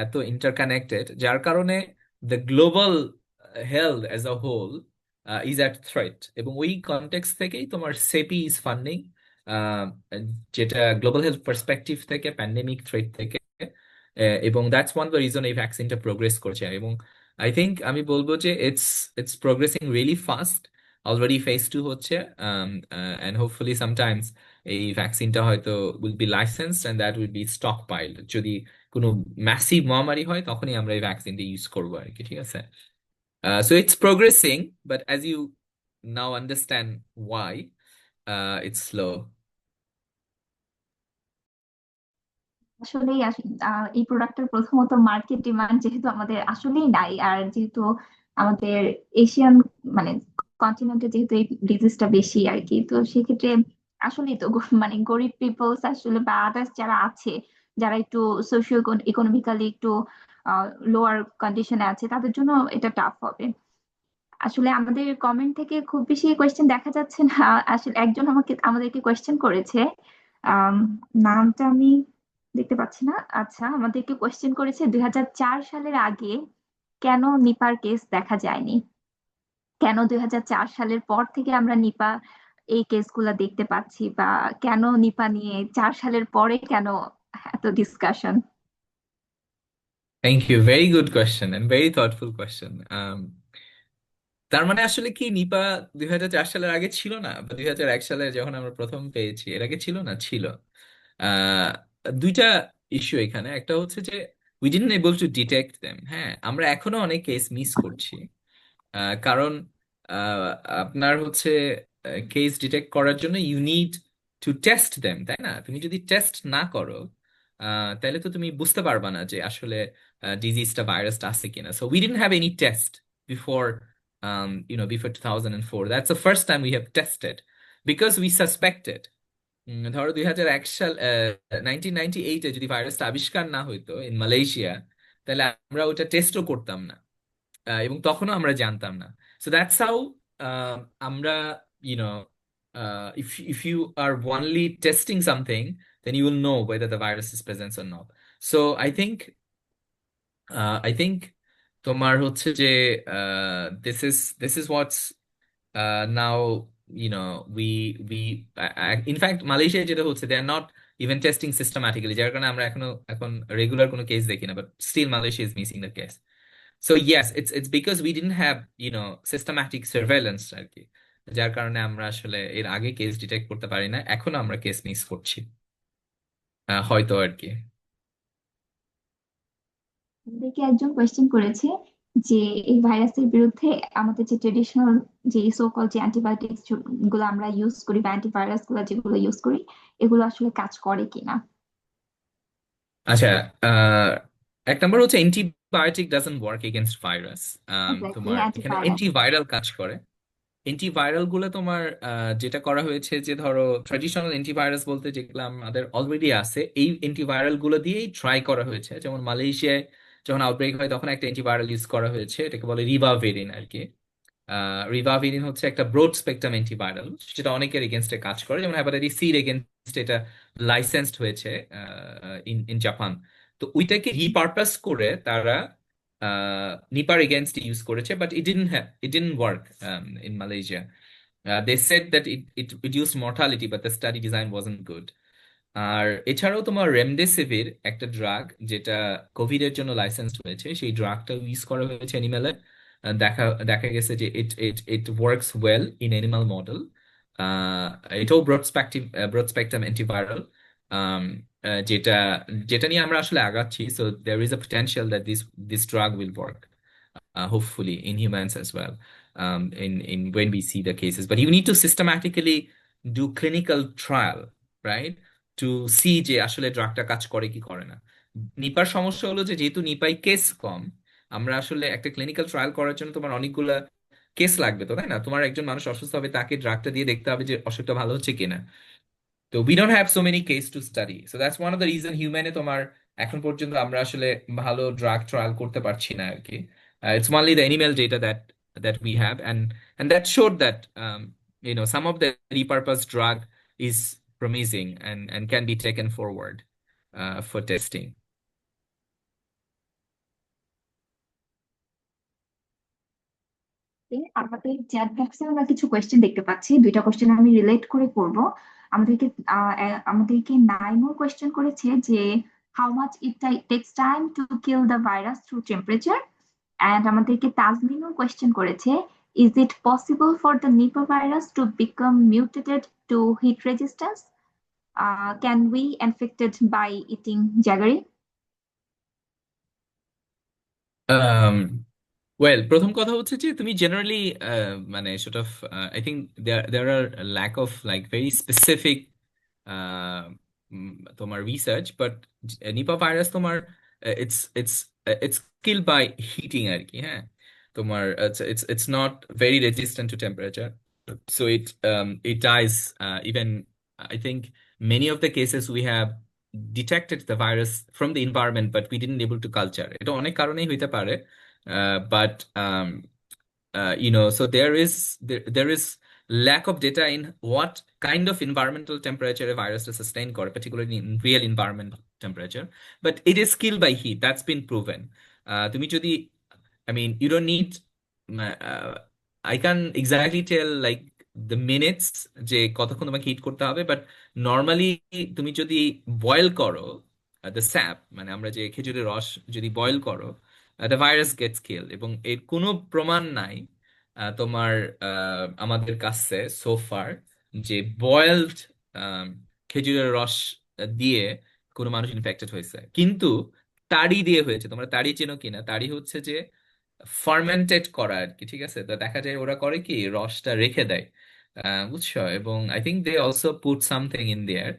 এত ইন্টারকানেক্টেড, যার কারণে the global health as a whole is at threat. এবং ওই কনটেক্সট থেকেই তোমার সেপি ইজ ফান্ডিং, যেটা গ্লোবাল হেলথ পার্সপেক্টিভ থেকে, প্যান্ডেমিক থ্রেট থেকে। এবং দ্যাটস ওয়ান দ্য রিজন এই ভ্যাকসিনটা প্রোগ্রেস করছে। এবং আই থিঙ্ক আমি বলবো যে it's progressing really fast. Already phase 2 হচ্ছে, and hopefully sometimes এই ভ্যাকসিনটা হয়তো will be licensed and that will be stockpiled. যদি কোনো ম্যাসিভ মহামারী হয় তখনই আমরা এই ভ্যাকসিনটা ইউজ করবো আর কি, ঠিক আছে? So it's progressing, but as you now understand why it's slow. আসলেই এই প্রোডাক্টের প্রথমত মার্কেট ডিমান্ড যেহেতু আমাদের আসলেই নাই, আর যেহেতু আমাদের এশিয়ান মানে কন্টিনেন্টে যেহেতু এই ডিজিজটা বেশি আর কি, তো সেক্ষেত্রে আসলেই তো মানে গরিব পিপলস আসলে বা আদার্স যারা আছে, যারা একটু সোশিও ইকোনমিক্যালি একটু লোয়ার কন্ডিশনে আছে, তাদের জন্য এটা টাফ হবে। আসলে আমাদের কমেন্ট থেকে খুব বেশি কোয়েশ্চেন দেখা যাচ্ছে না। আসলে একজন আমাদেরকে কোয়েশ্চেন করেছে, আম, নামটা আমি দেখতে পাচ্ছি না। আচ্ছা, আমাদেরকে কোয়েশ্চেন করেছে 2004 সালের আগে কেন নিপার কেস দেখা যায়নি, কেন 2004 সালের পর থেকে আমরা নিপা এই কেসগুলা দেখতে পাচ্ছি, বা কেন নিপা নিয়ে 4 সালের পরে কেন এত discussion. Thank you, very good question and very thoughtful question. তার মানে আসলে কি, নিপা 2004 সালের আগে ছিল না, বা 2001 সালে যখন আমরা প্রথম পেয়েছি এর আগে ছিল না? ছিল। আহ দুইটা ইস্যু এখানে। একটা হচ্ছে যে we didn't able to detect them. হ্যাঁ, আমরা এখনো অনেক কেস মিস করছি। কারণ আহ, আপনার হচ্ছে কেস ডিটেক্ট করার জন্য you need to test them, তাই না? তুমি যদি টেস্ট না করো তাহলে তো তুমি বুঝতে পারবা না যে আসলে ডিজিজটা ভাইরাসটা আছে কিনা। So we didn't have any test before before 2004. That's the first time we have tested because we suspected. ধরো 2001 সাল 1998-এ যদি ভাইরাসটা আবিষ্কার না হইতো ইন মালয়েশিয়া, তাহলে আমরা ওটা টেস্টও করতাম না, এবং তখনও আমরা জানতাম না। সো দ্যাটস হাউ আমরা YONO if you are only testing something, then you will know whether the virus is present or not. So I think তোমার হচ্ছে যে this is what's now we we in fact Malaysia যেটা হচ্ছে they are not even testing systematically, যার কারণে আমরা এখন regular কোনো কেস দেখি না, but still Malaysia is missing the case. So yes, it's because we didn't have systematic surveillance আর কি, যার কারণে আমরা আসলে এর আগে কেস ডিটেক্ট করতে পারি না, এখন আমরা কেস মিস করছি হয়তো আর কি। আমাদেরকে একজন কোয়েশ্চেন করেছে যে এই ভাইরাসের বিরুদ্ধে আমাদের যে ট্রেডিশনাল যে সো কল যে অ্যান্টিবায়োটিক্স গুলো আমরা ইউজ করি বা অ্যান্টিভাইরাস গুলো যেগুলো ইউজ করি, এগুলো আসলে কাজ করে কিনা। আচ্ছা, আহ, এক নম্বর হচ্ছে antibiotic doesn't work against virus. Exactly, তোমার এখানে অ্যান্টিভাইরাল। অ্যান্টিভাইরাল কাজ করে। অ্যান্টিভাইরাল গুলো তোমার যেটা করা হয়েছে যে ধরো ট্র্যাডিশনাল অ্যান্টিভাইরাস বলতে যেগুলো আমাদের অলরেডি আছে, এই অ্যান্টিভাইরাল গুলো দিয়েই ট্রাই করা হয়েছে। যেমন মালয়েশিয়ায় যখন আউটব্রেক হয় তখন একটা অ্যান্টিভাইরাল ইউজ করা হয়েছে, এটাকে বলে রিবাভিরিন আর কি। রিবাভিরিন হচ্ছে একটা ব্রড স্পেকট্রাম অ্যান্টিভাইরাল, যেটা অনেকের এগেনস্টে কাজ করে। যেমন হেপাটাইটিস সির এগেনস্ট এটা লাইসেন্সড হয়েছে ইন ইন জাপান। তো ওইটাকে রিপারপাস করে তারা নিপার এগেনস্ট ইউজ করেছে, but it didn't work in Malaysia. They said that it reduced mortality, but the study design wasn't good. আর এছাড়াও তোমার রেমডেসিভির একটা ড্রাগ যেটা কোভিড এর জন্য লাইসেন্সড হয়েছে, সেই ড্রাগটা ইউজ করা হয়েছে অ্যানিমেলে। দেখা দেখা গেছে যে it it it works well in animal model. এটাও ব্রড স্পেকট্রাম অ্যান্টিভাইরাল, যেটা যেটা নিয়ে আমরা আসলে আগাচ্ছি। So there is a potential that this drug will work, hopefully in humans as well, in when we see the cases. But you need to systematically do clinical trial, right, to see যে আসলে ড্রাগটা কাজ করে কি করে না। নিপার সমস্যা হলো যে যেহেতু নিপাই কেস কম, আমরা আসলে একটা ক্লিনিক্যাল ট্রায়াল করার জন্য তোমার অনেকগুলা কেস লাগবে, তো তাই না? তোমার একজন মানুষ অসুস্থ হবে, তাকে ড্রাগটা দিয়ে দেখতে হবে যে অসুখটা ভালো হচ্ছে কিনা। তো we don't have so many case to study, so that's one of the reason হিউম্যানে তোমার এখন পর্যন্ত আমরা আসলে ভালো ড্রাগ ট্রায়াল করতে পারছি না আর কি। It's only the animal data that we have, and that showed that some of the repurposed drug is promising and can be taken forward for testing. আমাদের চ্যাট বক্সে আমরা কিছু কোয়েশ্চেন দেখতে পাচ্ছি, দুইটা কোয়েশ্চেন আমি রিলেট করে করব। আমাদেরকে নাইমুর কোয়েশ্চেন করেছে যে how much it takes time to kill the virus through temperature. And আমাদেরকে তাজমিনুর কোয়েশ্চেন করেছে is it possible for the Nipah virus to become mutated to heat resistance, can we infected by eating jaggery. Um, Well, প্রথম কথা হচ্ছে যে তুমি generally মানে sort of I think there are a lack of like very specific আহ, তোমার research, but Nipah virus তোমার it's killed by heating আর কি, হ্যাঁ। তোমার it's not very resistant to temperature, so it dies, even I think many of the cases we have detected the virus from the environment, but we didn't able to culture এটা অনেক কারণেই হইতে পারে। But so there is lack of data in what kind of environmental temperature a virus to sustain core, particularly in real environmental temperature. But it is killed by heat. That's been proven. তুমি যদি, I mean, you don't need, uh, I can't exactly tell like the minutes যে কতক্ষণ তোমাকে hit করতে হবে, but normally তুমি যদি boil করো দ্য স্যাপ, মানে আমরা যে খেজুরের রস যদি বয়েল করো, দ্য ভাইরাস গেটস কিল। এবং এর কোনো প্রমাণ নাই তোমার আমাদের কাছে সোফার যে বয়েলড খেজুরের রস দিয়ে কোনো মানুষ ইনফেক্টেড হয়েছে। কিন্তু তাড়ি দিয়ে হয়েছে। তোমরা তাড়ি চেনো কিনা? তাড়ি হচ্ছে যে ফার্মেন্টেড করা আর কি, ঠিক আছে? তো দেখা যায় ওরা করে কি রসটা রেখে দেয়, বুঝছো, এবং I think they also put something in there.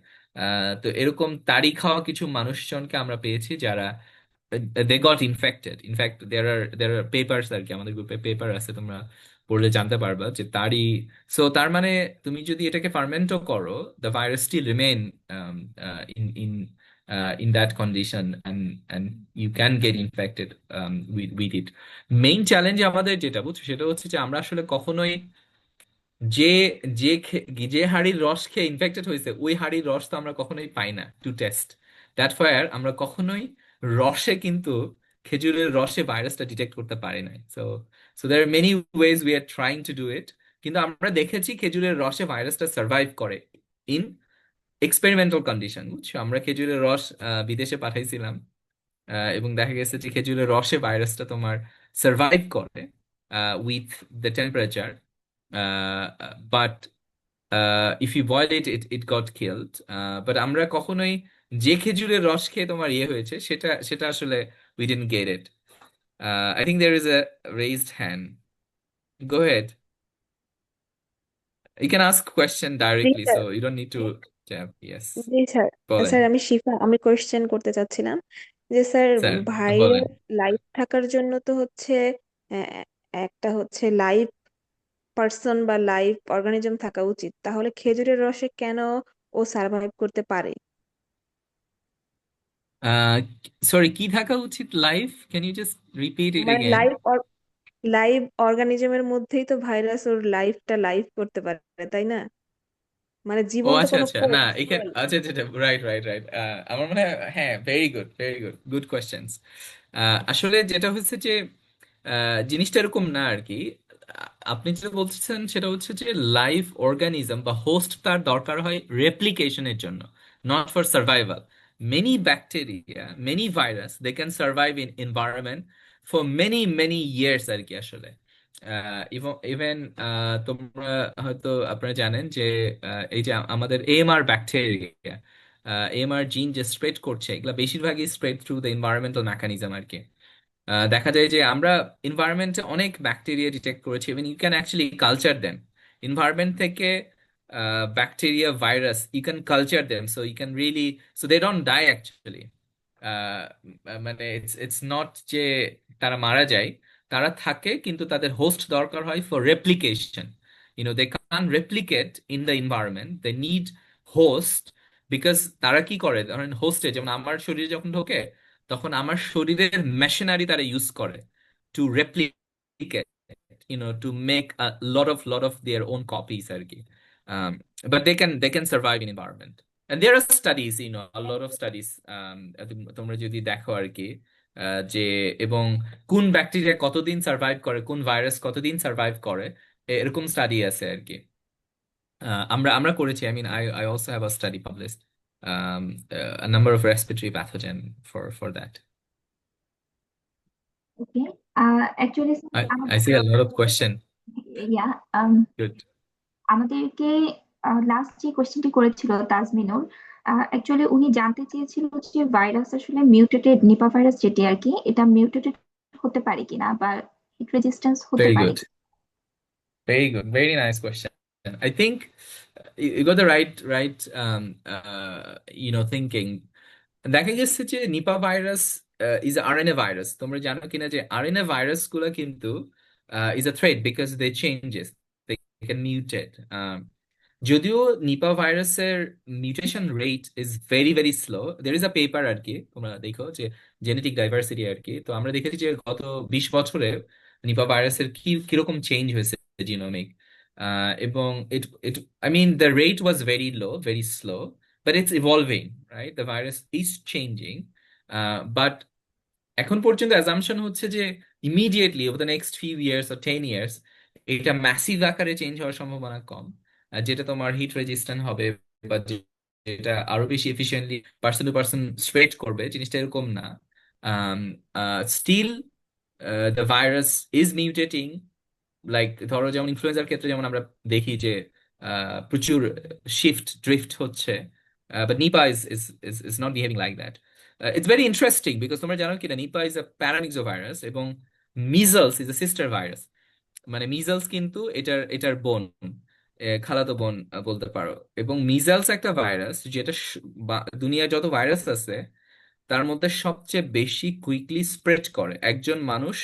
তো এরকম তাড়ি খাওয়া কিছু মানুষজনকে আমরা পেয়েছি যারা they got infected. In fact there are papers আর কি, আমাদের গ্রুপে পেপার আছে, তোমরা পড়লে জানতে পারবা যে তারই। সো তার মানে তুমি যদি এটাকে ফার্মেন্টও করো, the virus still remain in in in that condition, and you can get infected with it. Main challenge আমাদের যেটা বুঝছো সেটা হচ্ছে যে আমরা আসলে কখনোই যে যে হাড়ির রস খেয়ে ইনফেক্টেড হয়েছে ওই হাড়ির রস তো আমরা কখনোই পাই না টু টেস্ট। দ্যাট ফায়ার আমরা কখনোই রসে কিন্তু খেজুরের রসে ভাইরাসটা ডিটেক্ট করতে পারি নাই। So so there are many ways we are trying to do it. কিন্তু আমরা দেখেছি খেজুরের রসে ভাইরাসটা সার্ভাইভ করে ইন এক্সপেরিমেন্টাল কন্ডিশন, বুঝছো। আমরা খেজুরের রস বিদেশে পাঠাইছিলাম, এবং দেখা গেছে যে খেজুরের রসে ভাইরাসটা তোমার সার্ভাইভ করে with the temperature, but if you boil it got killed. But আমরা কখনোই যে খেজুরের রস খেয়ে তোমার ইয়ে হয়েছে সেটা সেটা আসলে we didn't get it. I think there is a raised hand. Go head, you can ask question জি directly, so sir. You don't need to tap. Yes, জি স্যার। বলেন স্যার আমি শিফা, আমি কোয়েশ্চেন করতে চাচ্ছিলাম যে স্যার স্যার, বলেন। Virus live থাকার জন্য তো হচ্ছে আহ, একটা হচ্ছে লাইভ পার্সন বা লাইভ অর্গানিজম থাকা উচিত, তাহলে খেজুরের রসে কেন ও সার্ভাইভ করতে পারে? সরি, কি থাকা উচিত? Live, can you just repeat it মানে এগেন? লাইভ অর্গানিজমের মধ্যেই তো ভাইরাস ওর লাইফটা লাইভ করতে পারে, তাই না? মানে ও জীবন্ত আচ্ছা কোনো আচ্ছা, না কোষ এখানে আচ্ছা আচ্ছা, রাইট রাইট রাইট। আমার মনে হয়, হ্যাঁ, very good, very good, good questions. আসলে যেটা হচ্ছে যে জিনিসটা এরকম না আর কি। আপনি যেটা বলছেন সেটা হচ্ছে যে লাইভ অর্গানিজম বা হোস্ট তার দরকার হয় রেপ্লিকেশনের জন্য, not for survival. Many bacteria, many virus, they can survive in environment for many many years আর কি আসলে। ইভেন তোমরা হয়তো আপনারা জানেন যে এই যে আমাদের এএমআর ব্যাকটেরিয়া, এএমআর জিন যে স্প্রেড করছে, এগুলো বেশিরভাগই spread through the environmental mechanism আর কি। দেখা যায় যে আমরা এনভায়রনমেন্টে অনেক ব্যাকটেরিয়া ডিটেক্ট করেছি, even you can actually culture them environment থেকে। Bacteria, virus, you can culture them, so you can really, so they don't die actually. মানে ইটস ইটস নট যে তারা মারা যায়, তারা থাকে, কিন্তু তাদের হোস্ট দরকার হয় for replication. They can replicate in the environment, they need host. Because তারা কি করে, ধরেন হোস্টে যেমন আমার শরীরে যখন ঢোকে, তখন আমার শরীরের মেশিনারি তারা ইউজ করে to replicate, to make a lot of their own copies আর কি। But they can survive in environment. And there are studies, a lot of studies, তোমরা যদি দেখো আর কি, যে এবং কোন ব্যাকটেরিয়া কতদিন সার্ভাইভ করে, কোন ভাইরাস কতদিন সার্ভাইভ করে, এরকম স্টাডি আছে আর কি। আমরা আমরা করেছি, I mean I also have a study published, a number of respiratory pathogen for that. Okay, actually I see a lot of question. Yeah Good. আমাদেরকে লাস্ট যে কোয়েশ্চেনটি করেছিল তাজমিনুর, অ্যাকচুয়ালি উনি জানতে চেয়েছিল যে ভাইরাস আসলে মিউটেটেড, নিপা ভাইরাস যেটি আর কি, এটা মিউটেটেড হতে পারে কিনা বা হিট রেজিস্ট্যান্স হতে Very পারে। good. Very good. Very nice question. I think you got the right thinking. দেখা গেছে যে Nipah virus is RNA virus. তোমরা জানো কিনা যে আরএনএ ভাইরাস গুলো কিন্তু is a threat because they changes, they can mutate. যদিও নিপা ভাইরাসের mutation rate is very very slow. There is a paper আর কি, তোমরা দেখো যে জেনেটিক ডাইভার্সিটি আর কি। তো আমরা দেখেছি যে গত 20 বছরে নিপা ভাইরাসের কিরকম চেঞ্জ হয়েছে জিনোমিক। এবং it it I mean the rate was very low, very slow, but it's evolving, right? The virus is changing, but এখন পর্যন্ত অ্যাজাম্পশন হচ্ছে যে immediately over the next few years or 10 years এটা massive আকারে change হওয়ার সম্ভাবনা কম। যেটা তোমার হিট রেজিস্ট্যান্ট হবে বা যেটা আরো বেশি efficiently person to person spread করবে, জিনিসটা এরকম না। Still the virus is mutating. Like ধরো যেমন ইনফ্লুয়েঞ্জার ক্ষেত্রে যেমন আমরা দেখি যে প্রচুর ড্রিফট হচ্ছে, but Nipah is not behaving like that. It's very interesting because তোমরা জানো কি না, Nipah is a paramyxo virus এবং measles is a sister virus. মানে মিজলস কিন্তু এটার বোন, খালাতো বোন বলতে পারো। এবং মিজাইলস একটা ভাইরাস যেটা দুনিয়ায় যত ভাইরাস আছে তার মধ্যে সবচেয়ে বেশি কুইকলি স্প্রেড করে, একজন মানুষ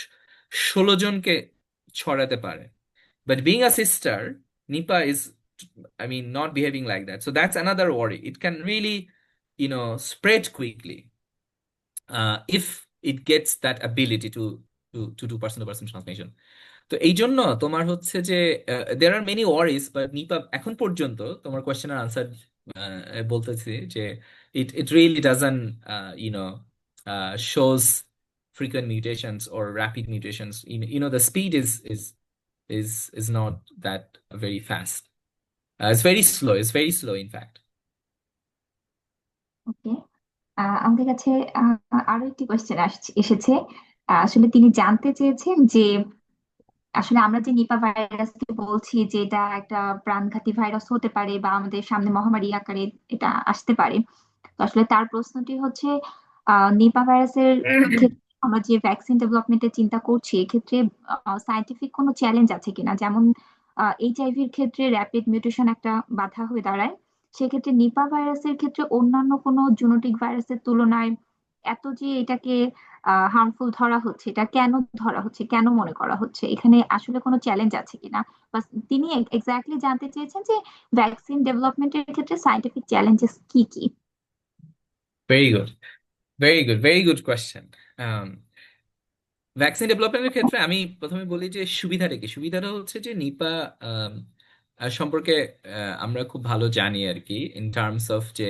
16 জনকে ছড়াতে পারে। But being a sister, Nipah is, I mean, not behaving like that. So that's another worry. It can really, spread quickly if it gets that ability to do person-to-person transmission. তো এই জন্য তোমার হচ্ছে যে there are many worries, but Nipa এখন পর্যন্ত তোমার কোয়েশ্চেনের answer বলতেছি যে it really doesn't shows frequent mutations or rapid mutations. The speed is not that very fast. It's very slow. It's very slow, in fact. ওকে, আমাদের কাছে আরো একটি কোয়েশ্চেন এসেছে। আসলে তিনি জানতে চেয়েছেন যে আসলে আমরা যে নিপা ভাইরাসকে বলছি যে এটা একটা প্রাণঘাতী ভাইরাস হতে পারে বা আমাদের সামনে মহামারী আকারে এটা আসতে পারে, তো আসলে তার প্রশ্নটি হচ্ছে নিপা ভাইরাসের ক্ষেত্রে আমরা যে ভ্যাকসিন ডেভেলপমেন্টের চিন্তা করছি এক্ষেত্রে সায়েন্টিফিক কোনো চ্যালেঞ্জ আছে কিনা, যেমন এইচআইভির ক্ষেত্রে র্যাপিড মিউটেশন একটা বাধা হয়ে দাঁড়ায়, সেক্ষেত্রে নিপা ভাইরাসের ক্ষেত্রে অন্যান্য কোনো জুনোটিক ভাইরাসের তুলনায় এত যে এটাকে হার্মফুল ধরা হচ্ছে, এটা কেন ধরা হচ্ছে, কেন মনে করা হচ্ছে, এখানে আসলে কোনো চ্যালেঞ্জ আছে কিনা, বা তিনি এক্স্যাক্টলি জানতে চেয়েছেন যে ভ্যাকসিন ডেভেলপমেন্টের ক্ষেত্রে সায়েন্টিফিক চ্যালেঞ্জেস কি কি। Very good. Very good. Very good question. Vaccine ডেভেলপমেন্টের ক্ষেত্রে আমি প্রথমে বলি যে সুবিধাটা কি। সুবিধাটা হচ্ছে যে নিপা সম্পর্কে আমরা খুব ভালো জানি আর কি, ইন টার্মস অফ যে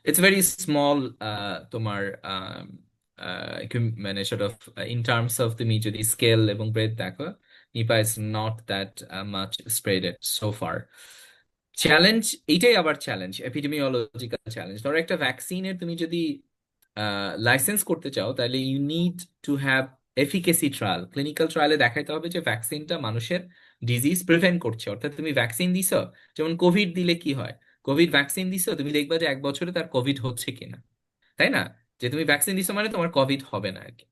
ইটস ভেরি স্মল। তোমার মানে sort of in terms of তুমি যদি স্কেল এবং ব্রেথ দেখো, Nipah is not that much spreaded so far. Challenge এইটাই আবার চ্যালেঞ্জ, এপিডেমিওলজিক্যাল চ্যালেঞ্জ। ধরো একটা ভ্যাকসিনের তুমি যদি লাইসেন্স করতে চাও তাহলে you need to have efficacy trial. Clinical ট্রায়ালে দেখাইতে হবে যে ভ্যাকসিনটা মানুষের ডিজিজ প্রিভেন্ট করছে। অর্থাৎ তুমি ভ্যাকসিন দিছো, যেমন কোভিড দিলে কি হয়, কোভিড ভ্যাকসিন দিছো, তুমি দেখবা যে 1 বছরে তার কোভিড হচ্ছে কিনা, তাই না? যে তুমি ভ্যাকসিন দিছো মানে তোমার কোভিড হবে না আর কি।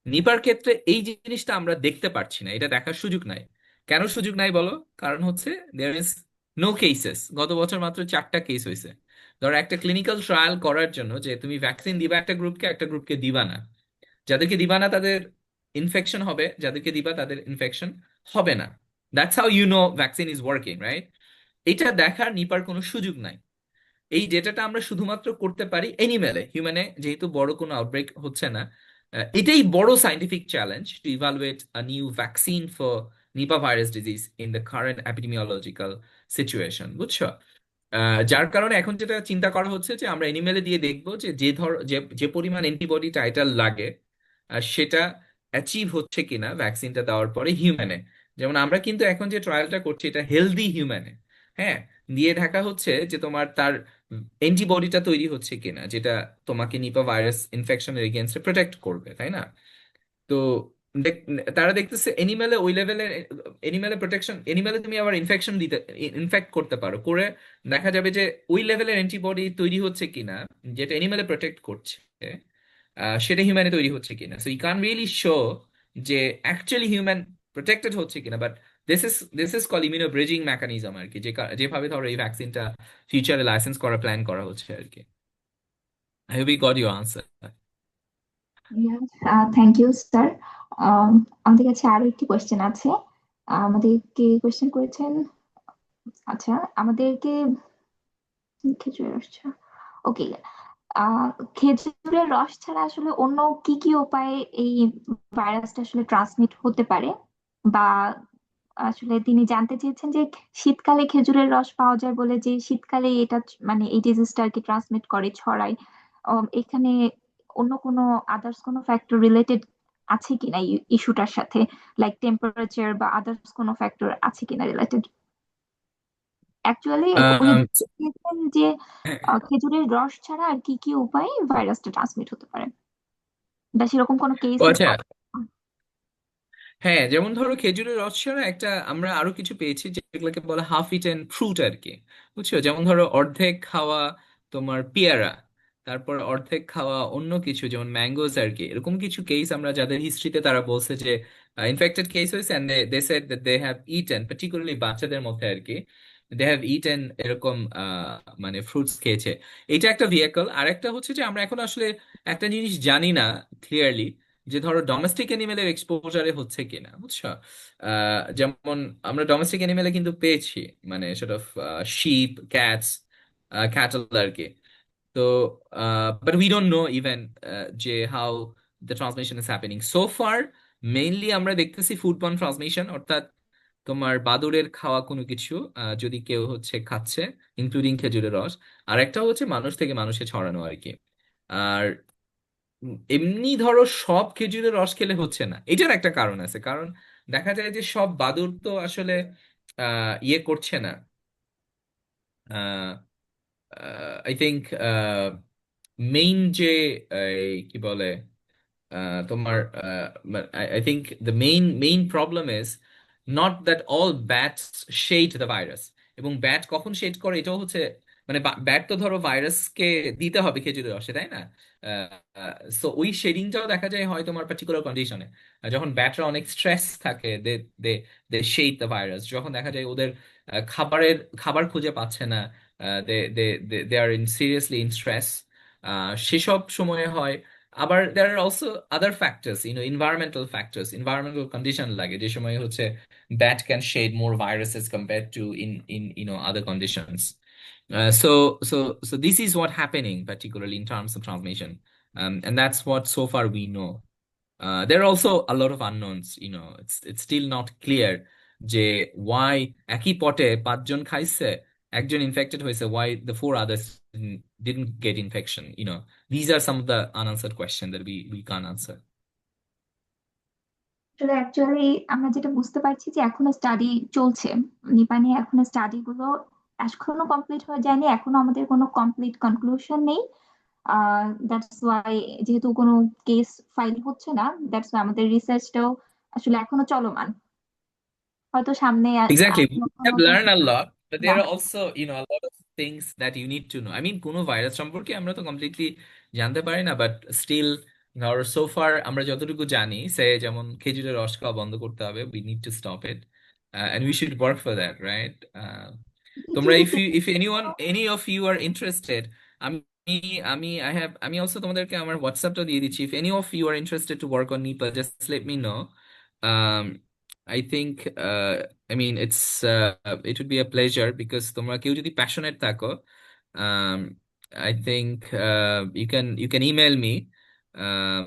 নিপার ক্ষেত্রে এই জিনিসটা আমরা দেখতে পারছি না, এটা দেখার সুযোগ নাই। কেন সুযোগ নাই বলো? কারণ হচ্ছে দেয়ার ইজ নো কেসেস। গত বছর মাত্র 4টা কেস হয়েছে। ধরো একটা ক্লিনিক্যাল ট্রায়াল করার জন্য যে তুমি ভ্যাকসিন দিবা একটা গ্রুপকে, একটা গ্রুপকে দিবা না, যাদেরকে দিবা না তাদের ইনফেকশন হবে, যাদেরকে দিবা তাদের ইনফেকশন হবে না। That's how you know vaccine is working, right? এটা দেখার নিপার কোনো সুযোগ নাই। এই ডেটাটা আমরা শুধুমাত্র করতে পারি এনিমেলে। হিউম্যানে যেহেতু বড় কোনো আউটব্রেক হচ্ছে না, এটাই বড় scientific challenge to evaluate a new vaccine for Nipah virus disease in the current epidemiological situation, বুঝছো? যার কারণে এখন যেটা চিন্তা করা হচ্ছে যে আমরা এনিমেলে দিয়ে দেখবো যে যে পরিমাণ অ্যান্টিবডি টাইটার লাগে সেটা অ্যাচিভ হচ্ছে কিনা ভ্যাকসিনটা দেওয়ার পরে হিউম্যানে। যেমন আমরা কিন্তু এখন যে ট্রায়ালটা করছি এটা হেলদি হিউম্যানে, হ্যাঁ, দিয়ে দেখা হচ্ছে যে তোমার তার অ্যান্টিবডিটা তৈরি হচ্ছে কিনা যেটা তোমাকে নিপা ভাইরাস ইনফেকশনের এগেনস্টে প্রোটেক্ট করবে, তাই না? তো তারা দেখতেছে এনিমেলে ওই লেভেলের, এনিমেলে প্রোটেকশন, এনিমেলে তুমি আবার ইনফেকশন দিতে, ইনফেক্ট করতে পারো, করে দেখা যাবে যে ওই লেভেলের অ্যান্টিবডি তৈরি হচ্ছে কিনা যেটা এনিমেলে প্রোটেক্ট করছে সেটা হিউম্যানে তৈরি হচ্ছে কিনা। So you can really show যে অ্যাকচুয়ালি হিউম্যান প্রোটেক্টেড হচ্ছে কিনা। But this is call immuno bridging mechanism আর কি, যেভাবে ধরো এই ভ্যাকসিনটা ফিউচারে লাইসেন্স করা প্ল্যান করা হচ্ছে আর কি। I hope you got your answer. Thank you sir. আমাদের কাছে আরো একটি কোয়েশ্চেন আছে। আমাদেরকে কোয়েশ্চেন করেছেন, আচ্ছা আমাদেরকে খেজুরের রস ছাড়া, ওকে, খেজুরের রস ছাড়া আসলে অন্য কি কি উপায়ে এই ভাইরাসটা আসলে ট্রান্সমিট হতে পারে, বা আসলে তিনি জানতে চেয়েছেন যে শীতকালে খেজুরের রস পাওয়া যায় বলে যে শীতকালে এটা মানে এই ডিজিজটা আর কি ট্রান্সমিট করে, ছড়ায়, এখানে অন্য কোনো আদার্স কোনো ফ্যাক্টর রিলেটেড আছে কিনা ইস্যুটার সাথে, লাইক টেম্পারেচার বা আদার্স কোনো ফ্যাক্টর আছে কিনা রিলেটেড। অ্যাকচুয়ালি উনি বলেছেন যে খেজুরের রস ছাড়া আর কি কি উপায়ে ভাইরাসটা ট্রান্সমিট হতে পারে, বা সেরকম কোনো কেস। ও আচ্ছা, হ্যাঁ, যেমন ধরো খেজুরের রস ছাড়া একটা আমরা আরো কিছু পেয়েছি যেগুলোকে বলে হাফ ইটেন ফ্রুট আর কি, বুঝছো? যেমন ধরো অর্ধেক খাওয়া তোমার পেয়ারা, তারপর অর্ধেক খাওয়া অন্য কিছু যেমন ম্যাঙ্গোস আর কি, এরকম কিছু কেস আমরা যাদের হিস্ট্রিতে তারা বলছে যে ইনফেক্টেড কেস হয়েছে, and they said that they have eaten, particularly বাচ্চাদের মধ্যে আর কি, দে হ্যাভ ইটেন এরকম মানে ফ্রুটস খেয়েছে। এটা একটা ভেহিকল। আর একটা হচ্ছে যে আমরা এখন আসলে একটা জিনিস জানি না ক্লিয়ারলি, যে ধরো ডোমেস্টিক অ্যানিমেলের এক্সপোজারে হচ্ছে কিনা, বুঝছো? যেমন আমরা ডোমেস্টিক অ্যানিমেলে কিন্তু পেয়েছি, মানে সেটা শিপ, ক্যাটস, ক্যাটল আর কি। তো but we don't know even যে how the transmission is happening so far. Mainly আমরা দেখতেছি ফুডবর্ন ট্রান্সমিশন, অর্থাৎ তোমার বাদুড়ের খাওয়া কোনো কিছু যদি কেউ হচ্ছে খাচ্ছে, ইনক্লুডিং খেজুরের রস। আর একটা হচ্ছে মানুষ থেকে মানুষে ছড়ানো আর কি। আর এমনি ধরো সব খেজুরের রস খেলে হচ্ছে না, এটার একটা কারণ আছে। কারণ দেখা যায় যে সব বাদুড় তো আসলে ইয়ে করছে না। আই থিঙ্ক মেইন যে কি বলে তোমার I think the main problem is not that all bats shade the virus, এবং ব্যাট কখন শেড করে এটাও হচ্ছে, মানে ব্যাট তো ধরো ভাইরাসকে দিতে হবে খেজুরের রসে, তাই না? সো ওই শেডিংটাও দেখা যায় হয় তোমার পার্টিকুলার কন্ডিশনে, যখন ব্যাটরা অনেক স্ট্রেস থাকে, দে they they shade the virus. যখন দেখা যায় ওদের খাবার খুঁজে পাচ্ছে না, দে they they R in seriously in stress, সেসব সময়ে হয়। আবার there are also other factors, environmental factors, environmental condition লাগে, যে সময় হচ্ছে bat can shed more viruses compared to in other conditions. So this is what happening particularly in terms of transmission, and that's what so far we know. There are also a lot of unknowns, it's still not clear যে why একই পটে পাঁচজন খাইছে, একজন infected হয়েছে, why the four others didn't get infection. These are some of the unanswered questions that we can't answer. আসলে actually আমরা যেটা বুঝতে পারছি যে এখনো স্টাডি চলছে, নিপা নিয়ে এখনো স্টাডি গুলো এখনো কমপ্লিট হয়ে যায়নি, এখনো আমাদের কোনো কমপ্লিট কনক্লুশন নেই। দ্যাটস ওয়াই, যেহেতু কোনো কেস ফাইল হচ্ছে না, দ্যাটস ওয়াই আমাদের রিসার্চটাও আসলে এখনো চলমান। হয়তো সামনে Exactly. We কোনো have learned a lot, but there yeah. are also, a lot of things that you need to know. I mean, কোনো ভাইরাস সম্পর্কে আমরা তো কমপ্লিটলি জানতে পারি না, বাট স্টিল ধর সো ফার আমরা যতটুকু জানি, সে যেমন খেজুরের রস খাওয়া বন্ধ করতে হবে, we need to stop it, and we should work for that, right? তোমরা if anyone any of you are interested, আমি আমি আমি also তোমাদেরকে আমার হোয়াটসঅ্যাপটা দিয়ে দিচ্ছি। If any of you are interested to work on Nipah, just let me know. um I think I mean it would be a pleasure, because তোমরা কেউ যদি passionate থাকো, um I think you can email me. um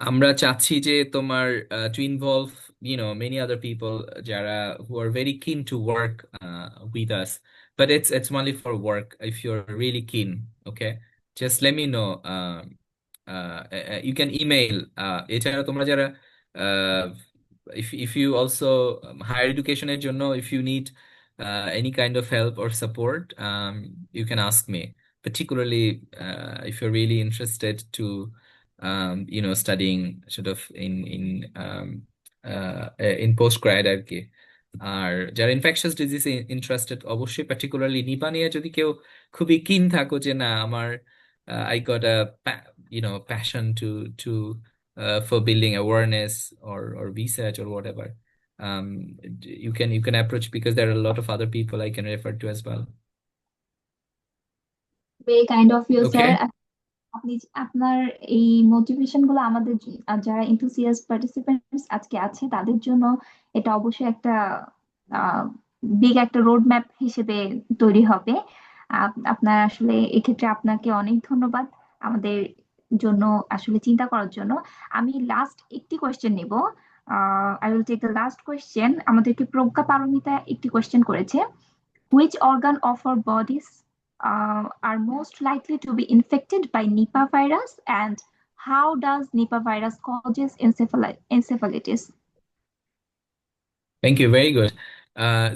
আমরা চাচ্ছি যে তোমার to involve many other people যারা who are very keen to work with us, but it's only for work. If you're really keen, okay, just let me know. You can email. এছাড়া তোমরা যারা uh, if you also higher education এর জন্য, if you need any kind of help or support, you can ask me, particularly if you're really interested to studying sort of in postgrad আর কি। আর যারা infectious disease interested, অবশ্যই particularly Nipa নিয়ে যদি কেউ খুবই কিন থাকো, যে না আমার I got a passion to for building awareness or research or whatever, um you can approach, because there are a lot of other people I can refer to as well. very kind of you, sir. Okay. আপনি আপনার এই motivation গুলো আমাদের যারা enthusiast participants আজকে আছে তাদের জন্য এটা অবশ্যই একটা বিগ একটা রোড ম্যাপ হিসেবে তৈরি হবে। আপনার আসলে এক্ষেত্রে আপনাকে অনেক ধন্যবাদ আমাদের জন্য আসলে চিন্তা করার জন্য। আমি লাস্ট একটি কোয়েশ্চেন নিব। I will take the last question. আমাদেরকে প্রজ্ঞা পারমিতা একটি কোয়েশ্চেন করেছে, which organ of our bodies are most likely to be infected by Nipah virus, and how does Nipah virus causes encephalitis? Thank you. Very good.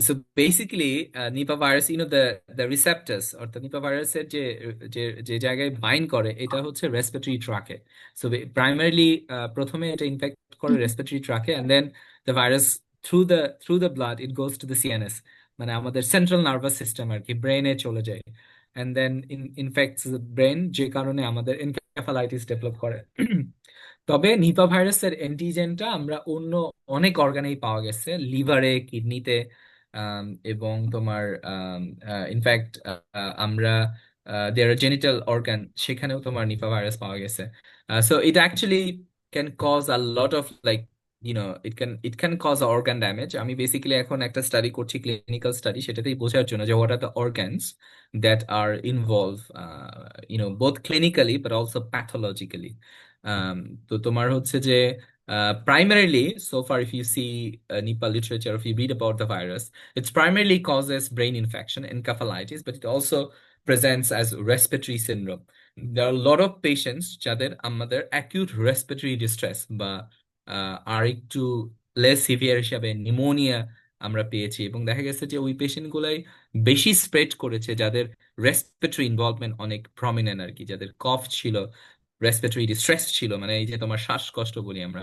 So basically, Nipah virus, the receptors, or the Nipah virus এর যে জায়গায় bind করে, এটা হচ্ছে respiratory ট্র্যাকে। So primarily প্রথমে এটা in fact করে রেসপিরেটরি ট্র্যাকে, and then the virus through the blood it goes to the CNS, মানে আমাদের সেন্ট্রাল নার্ভাস সিস্টেম আর কি, ব্রেনে চলে যায়। and then infects the brain, যে কারণে আমাদের এনকেফালাইটিস ডেভেলপ করে। তবে নিপা ভাইরাসের অ্যান্টিজেনটা আমরা অন্য অনেক অর্গানেই পাওয়া গেছে, লিভারে, কিডনিতে, এবং তোমার ইনফ্যাক্ট আমরা দেয়ার জেনিটাল অর্গান, সেখানেও তোমার নিপা ভাইরাস পাওয়া গেছে। So it actually can cause a lot of like it can cause organ damage. আমি বেসিক্যালি এখন একটা স্টাডি করছি, ক্লিনিক্যাল স্টাডি, সেটাতেই বোঝার জন্য যে what are the organs that are involved, both clinically but also pathologically. um, তো তোমার হচ্ছে যে primarily, so far if you see Nepal literature, if you read about the virus, it's primarily causes brain infection, encephalitis, but it also presents as respiratory syndrome. There are a lot of patients যাদের আমাদের acute respiratory distress বা আর একটু less severe হিসাবে pneumonia আমরা পেয়েছি, এবং দেখা গেছে যে ওই পেশেন্ট গুলাই বেশি স্প্রেড করেছে যাদের রেসপিরেটরি ইনভলভমেন্ট অনেক প্রমিনেন্ট আর কি, যাদের কফ ছিল, রেসপিরেটরি ডিস্ট্রেস ছিল, মানে এই যে তোমার শ্বাসকষ্ট বলি আমরা,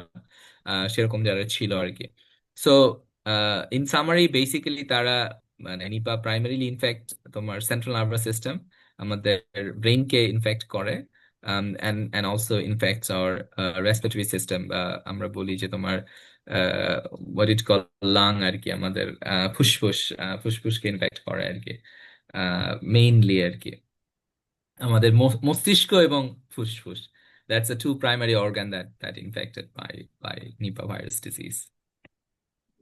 সেরকম যারা ছিল আর কি। সো ইন সামারি বেসিক্যালি তারা মানে নিপা প্রাইমারিলি ইনফ্যাক্ট তোমার সেন্ট্রাল নার্ভাস সিস্টেম, আমাদের ব্রেইনকে ইনফেক্ট করে, and also infects our respiratory system, আমরা বলি যে তোমার what it call lung আর কি, আমাদের ফুসফুসকে ইনফেক্ট করে আর কি, মেইনলি আর কি আমাদের মস্তিষ্ক এবং ফুসফুস। That's the two primary organ that infected by Nipah virus disease.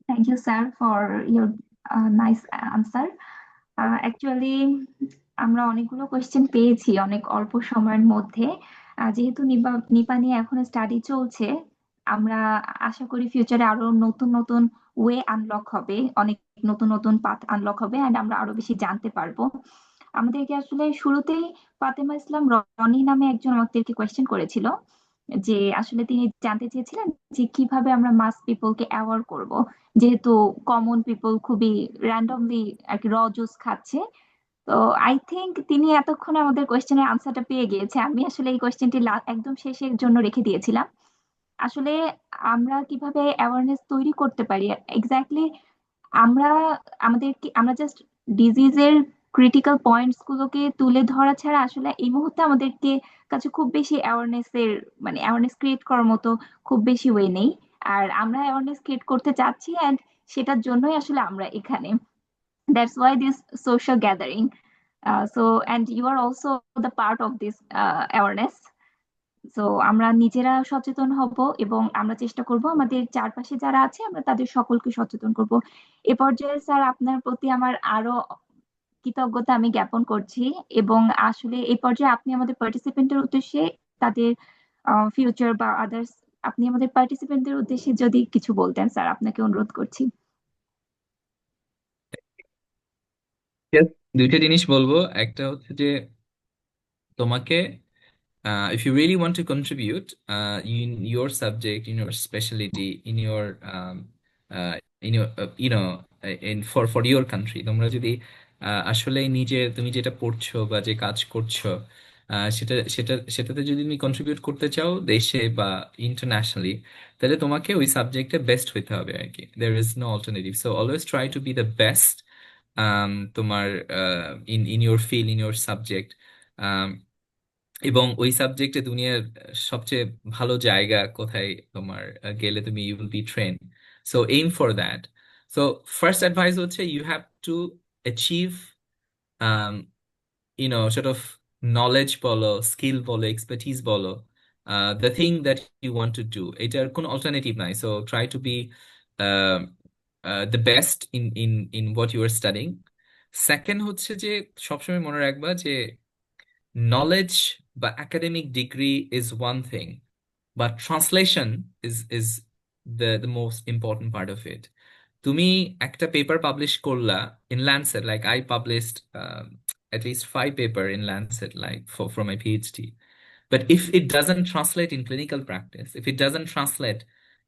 Thank you, sir, for your nice answer. Actually, আমরা অনেকগুলো কোয়েশ্চেন পেয়েছি অনেক অল্প সময়ের মধ্যে। যেহেতু নিপা নিয়ে এখনো স্টাডি চলছে, আমরা আশা করি ফিউচারে আরো নতুন নতুন ওয়ে আনলক হবে, অনেক নতুন নতুন পাথ আনলক হবে, এন্ড আমরা আরো বেশি জানতে পারবো। আমাদেরকে আসলে শুরুতেই ফাতেমা ইসলাম রনি নামে একজন আমাদেরকে কোয়েশ্চেন করেছিল, যে আসলে তিনি জানতে চেয়েছিলেন যে কিভাবে আমরা মাস পিপলকে অ্যাওয়ার করব, যেহেতু কমন পিপল খুবই র্যান্ডমলি আর কি র জুস খাচ্ছে। তো আই থিংক তিনি এতক্ষণে আমাদের কোয়েশ্চেনের আনসারটা পেয়ে গিয়েছে। আমি আসলে এই কোয়েশ্চেনটি একদম শেষের জন্য রেখে দিয়েছিলাম। আসলে আমরা কিভাবে অ্যাওয়ারনেস তৈরি করতে পারি এক্স্যাক্টলি, আমরা আমরা জাস্ট ডিজিজের ক্রিটিক্যাল পয়েন্টস গুলোকে তুলে ধরা ছাড়া আসলে এই মুহূর্তে আমাদেরকে কাছে খুব বেশি মানে অ্যাওয়ারনেস ক্রিয়েট করার মতো খুব বেশি ওয়ে নেই। আর আমরা অ্যাওয়ারনেস ক্রিয়েট করতে চাচ্ছি, এন্ড সেটার জন্যই আসলে আমরা এখানে। That's why this social gathering. And you are also the part of this awareness. So আমরা নিজেরা সচেতন হব এবং আমরা চেষ্টা করব আমাদের চারপাশে যারা আছে আমরা তাদের সকলকে সচেতন করব। এ পর্যায়ে স্যার আপনার প্রতি আমার আরো কৃতজ্ঞতা আমি জ্ঞাপন করছি, এবং আসলে এই পর্যায়ে আপনি আমাদের পার্টিসিপেন্টের উদ্দেশ্যে তাদের ফিউচার বা আদার্স, আপনি আমাদের পার্টিসিপেন্টদের উদ্দেশ্যে যদি কিছু বলতেন স্যার, আপনাকে অনুরোধ করছি। Yes, দুইটা জিনিস বলবো। একটা হচ্ছে যে তোমাকে if you really want to contribute in your subject, in your specialty, in your uh, in for your country, তোমরা যদি আসলে তুমি যেটা পড়ছো বা যে কাজ করছো, সেটাতে যদি তুমি কন্ট্রিবিউট করতে চাও দেশে বা ইন্টারন্যাশনালি, তাহলে তোমাকে ওই সাবজেক্টে বেস্ট হইতে হবে আর কি। there is no alternative, so always try to be the best তোমার in your field, in your subject, এবং ওই সাবজেক্টে দুনিয়ার সবচেয়ে ভালো জায়গা কোথায় তোমার গেলে তুমি you will be train. So aim for that. So first advice হচ্ছে you have to achieve sort of knowledge বলো, স্কিল বলো, এক্সপার্টিস বলো, the thing that you want to do, এটার কোনো অল্টারনেটিভ নাই। So try to be the best in what you are studying. Second হচ্ছে যে সবসময় মনে রাখবা যে নলেজ বা academic degree is one thing, but translation is the most important part of it. তুমি একটা পেপার পাবলিশ করলা in Lancet, like I published at least 5 paper in Lancet, like for my PhD. But if it doesn't translate in clinical practice, if it doesn't translate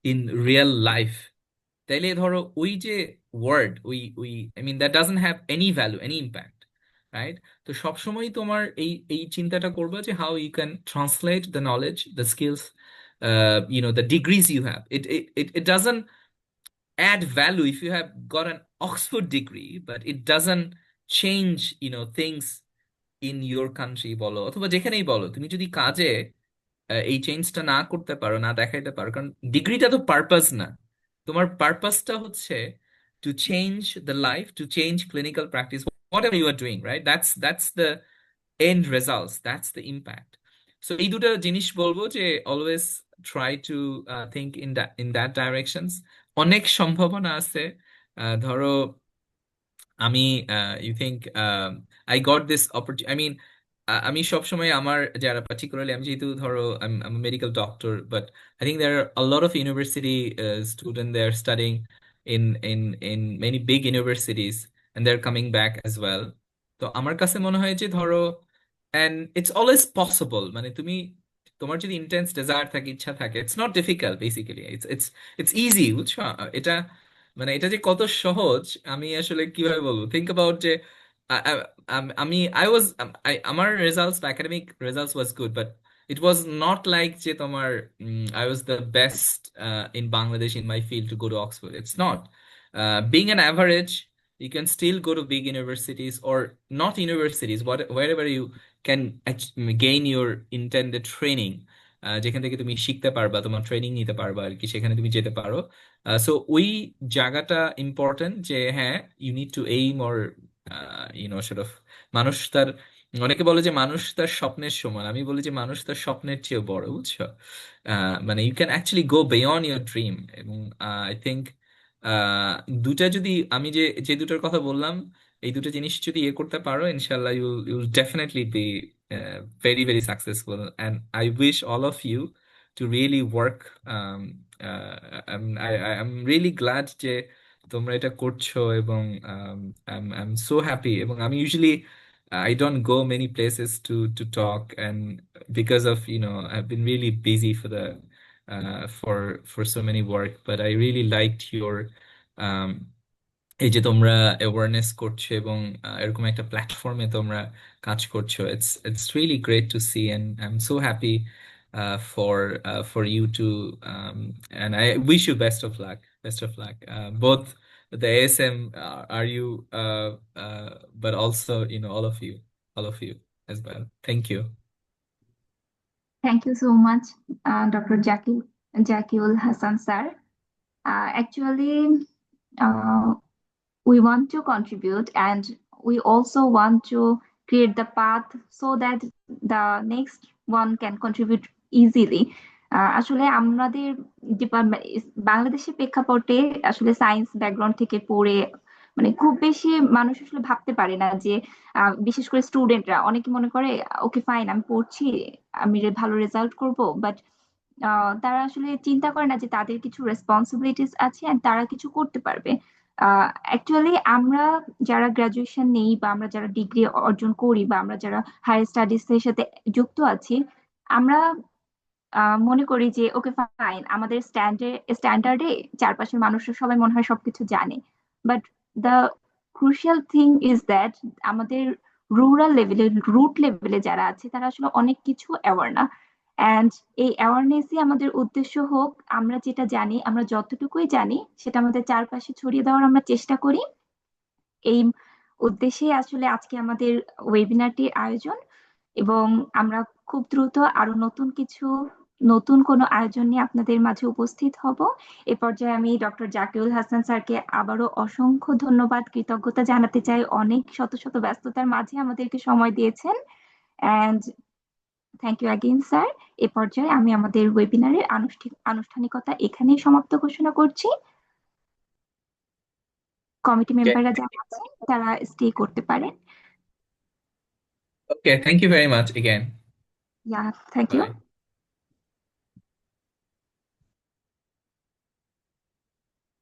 in real life, তাইলে ধরো ওই যে word, ওই I mean that doesn't have any value, any impact, right? তো সবসময় তোমার এই চিন্তাটা করবা যে how you can translate the knowledge, the skills, the degrees you have. It doesn't add value if you have got an Oxford degree, but it doesn't change things in your country বলো অথবা যেখানেই বলো, তুমি যদি কাজে এই চেঞ্জটা না করতে পারো, না দেখাইতে পারো, কারণ ডিগ্রিটা তো পারপাস না। তোমার পারপাসটা হচ্ছে to change the life, to change clinical practice, whatever you are doing, right? That's the end results, that's the impact. So এই দুটো জিনিস বলবো যে always try to think in that directions. অনেক সম্ভাবনা আছে। ধরো আমি you think I got this opportunity, I mean আমি সবসময় আমার যারা পার্টিকুলারলি, আমি যেহেতু ধরো I'm a medical doctor, but I think there are a lot of university students, they are studying in in in many big universities and they're coming back as well. তো আমার কাছে মনে হয় যে ধরো, and it's always possible, মানে তুমি, তোমার যদি ইন্টেন্স ডেজায়ার থাকে, ইচ্ছা থাকে, it's not difficult basically, it's easy, বুঝছো? এটা মানে এটা যে কত সহজ, আমি আসলে কিভাবে বলবো, থিঙ্ক অ্যাবাউট যে আমি আই ওয়াজ, আমার রেজাল্টস বা academic results was good, but it was not like যে তোমার I was the best in Bangladesh in my field to go to Oxford, it's not. Being an average, you can still go to big universities or not universities, wherever you can gain your intended training, যেখান থেকে তুমি শিখতে পারবা, তোমার training নিতে পারবা আর কি, সেখানে তুমি যেতে পারো। সো ওই জায়গাটা ইম্পর্টেন্ট যে হ্যাঁ, you need to aim or sort of, মানুষ তার, অনেকে বলে যে মানুষ তার স্বপ্নের সমান, আমি বলি যে মানুষ তার স্বপ্নের চেয়েও বড়, বুঝছো? মানে you can actually go beyond your dream. এবং আই থিঙ্ক দুটা যদি, আমি যে যে দুটোর কথা বললাম, এই দুটো জিনিস যদি ইয়ে করতে পারো, ইনশাল্লাহ you'll definitely be very very successful, and I wish all of you to really work. I'm really glad যে তোমরা এটা করছো, এবং I'm so happy, এবং আমি usually I don't go many places to talk, and because of I've been really busy for the for so many work, but I really liked your um, এই যে তোমরা অ্যাওয়ারনেস করছো এবং এরকম একটা প্ল্যাটফর্মে তোমরা কাজ করছো, it's really great to see, and I am so happy for you too, and I wish you best of luck, both the ASM, are you but also all of you as well. Thank you. Thank you so much, Dr. Jakiul Hassan sir. Actually, uh, we want to contribute, and we also want to create the path so that the next one can contribute easily. আসলে আমাদের department বাংলাদেশের প্রেক্ষাপটে আসলে science background থেকে পড়ে মানে খুব বেশি মানুষ আসলে ভাবতে পারে না যে বিশেষ করে স্টুডেন্টরা অনেকে মনে করে ওকে ফাইন আমি পড়ছি, আমি ভালো রেজাল্ট করব, বাট তারা আসলে চিন্তা করে না যে তাদের কিছু রেসপন্সিবিলিটিস আছে and তারা কিছু করতে পারবে। অ্যাকচুয়ালি আমরা যারা গ্রাজুয়েশন নেই বা আমরা যারা ডিগ্রি অর্জন করি বা আমরা যারা হায়ার স্টাডিজ এর সাথে যুক্ত আছি, আমরা মনে করি যে ওকে ফাইন, আমাদের স্ট্যান্ডার্ডে চারপাশের মানুষরা সবাই মনে হয় সবকিছু জানে, but the crucial thing is that আমাদের রুরাল লেভেলে, রুট লেভেলে যারা আছে তারা আসলে অনেক কিছু অ্যাওয়ার না। অ্যান্ড এই অ্যাওয়ারনেসই আমাদের উদ্দেশ্য হোক, আমরা যেটা জানি, আমরা যতটুকুই জানি সেটা আমাদের চারপাশে ছড়িয়ে দেওয়ার আমরা চেষ্টা করি। এই উদ্দেশ্যে আসলে আজকে আমাদের ওয়েবিনারটির আয়োজন, এবং আমরা খুব দ্রুত আরো নতুন কোনো আয়োজন নিয়ে আপনাদের মাঝে উপস্থিত হব। এ পর্যায়ে আমি ডক্টর জাকিউল হাসান স্যারকে আবারও অসংখ্য ধন্যবাদ, কৃতজ্ঞতা জানাতে চাই, অনেক শত শত ব্যস্ততার মাঝে আমাদেরকে সময় দিয়েছেন, and thank you again sir. এ পর্যায়ে আমি আমাদের ওয়েবিনারের আনুষ্ঠানিকতা এখানেই সমাপ্ত ঘোষণা করছি। কমিটি মেম্বাররা যারা আছেন তারা স্টে করতে পারেন। Okay, thank you very much again. Yeah, thank you. Bye.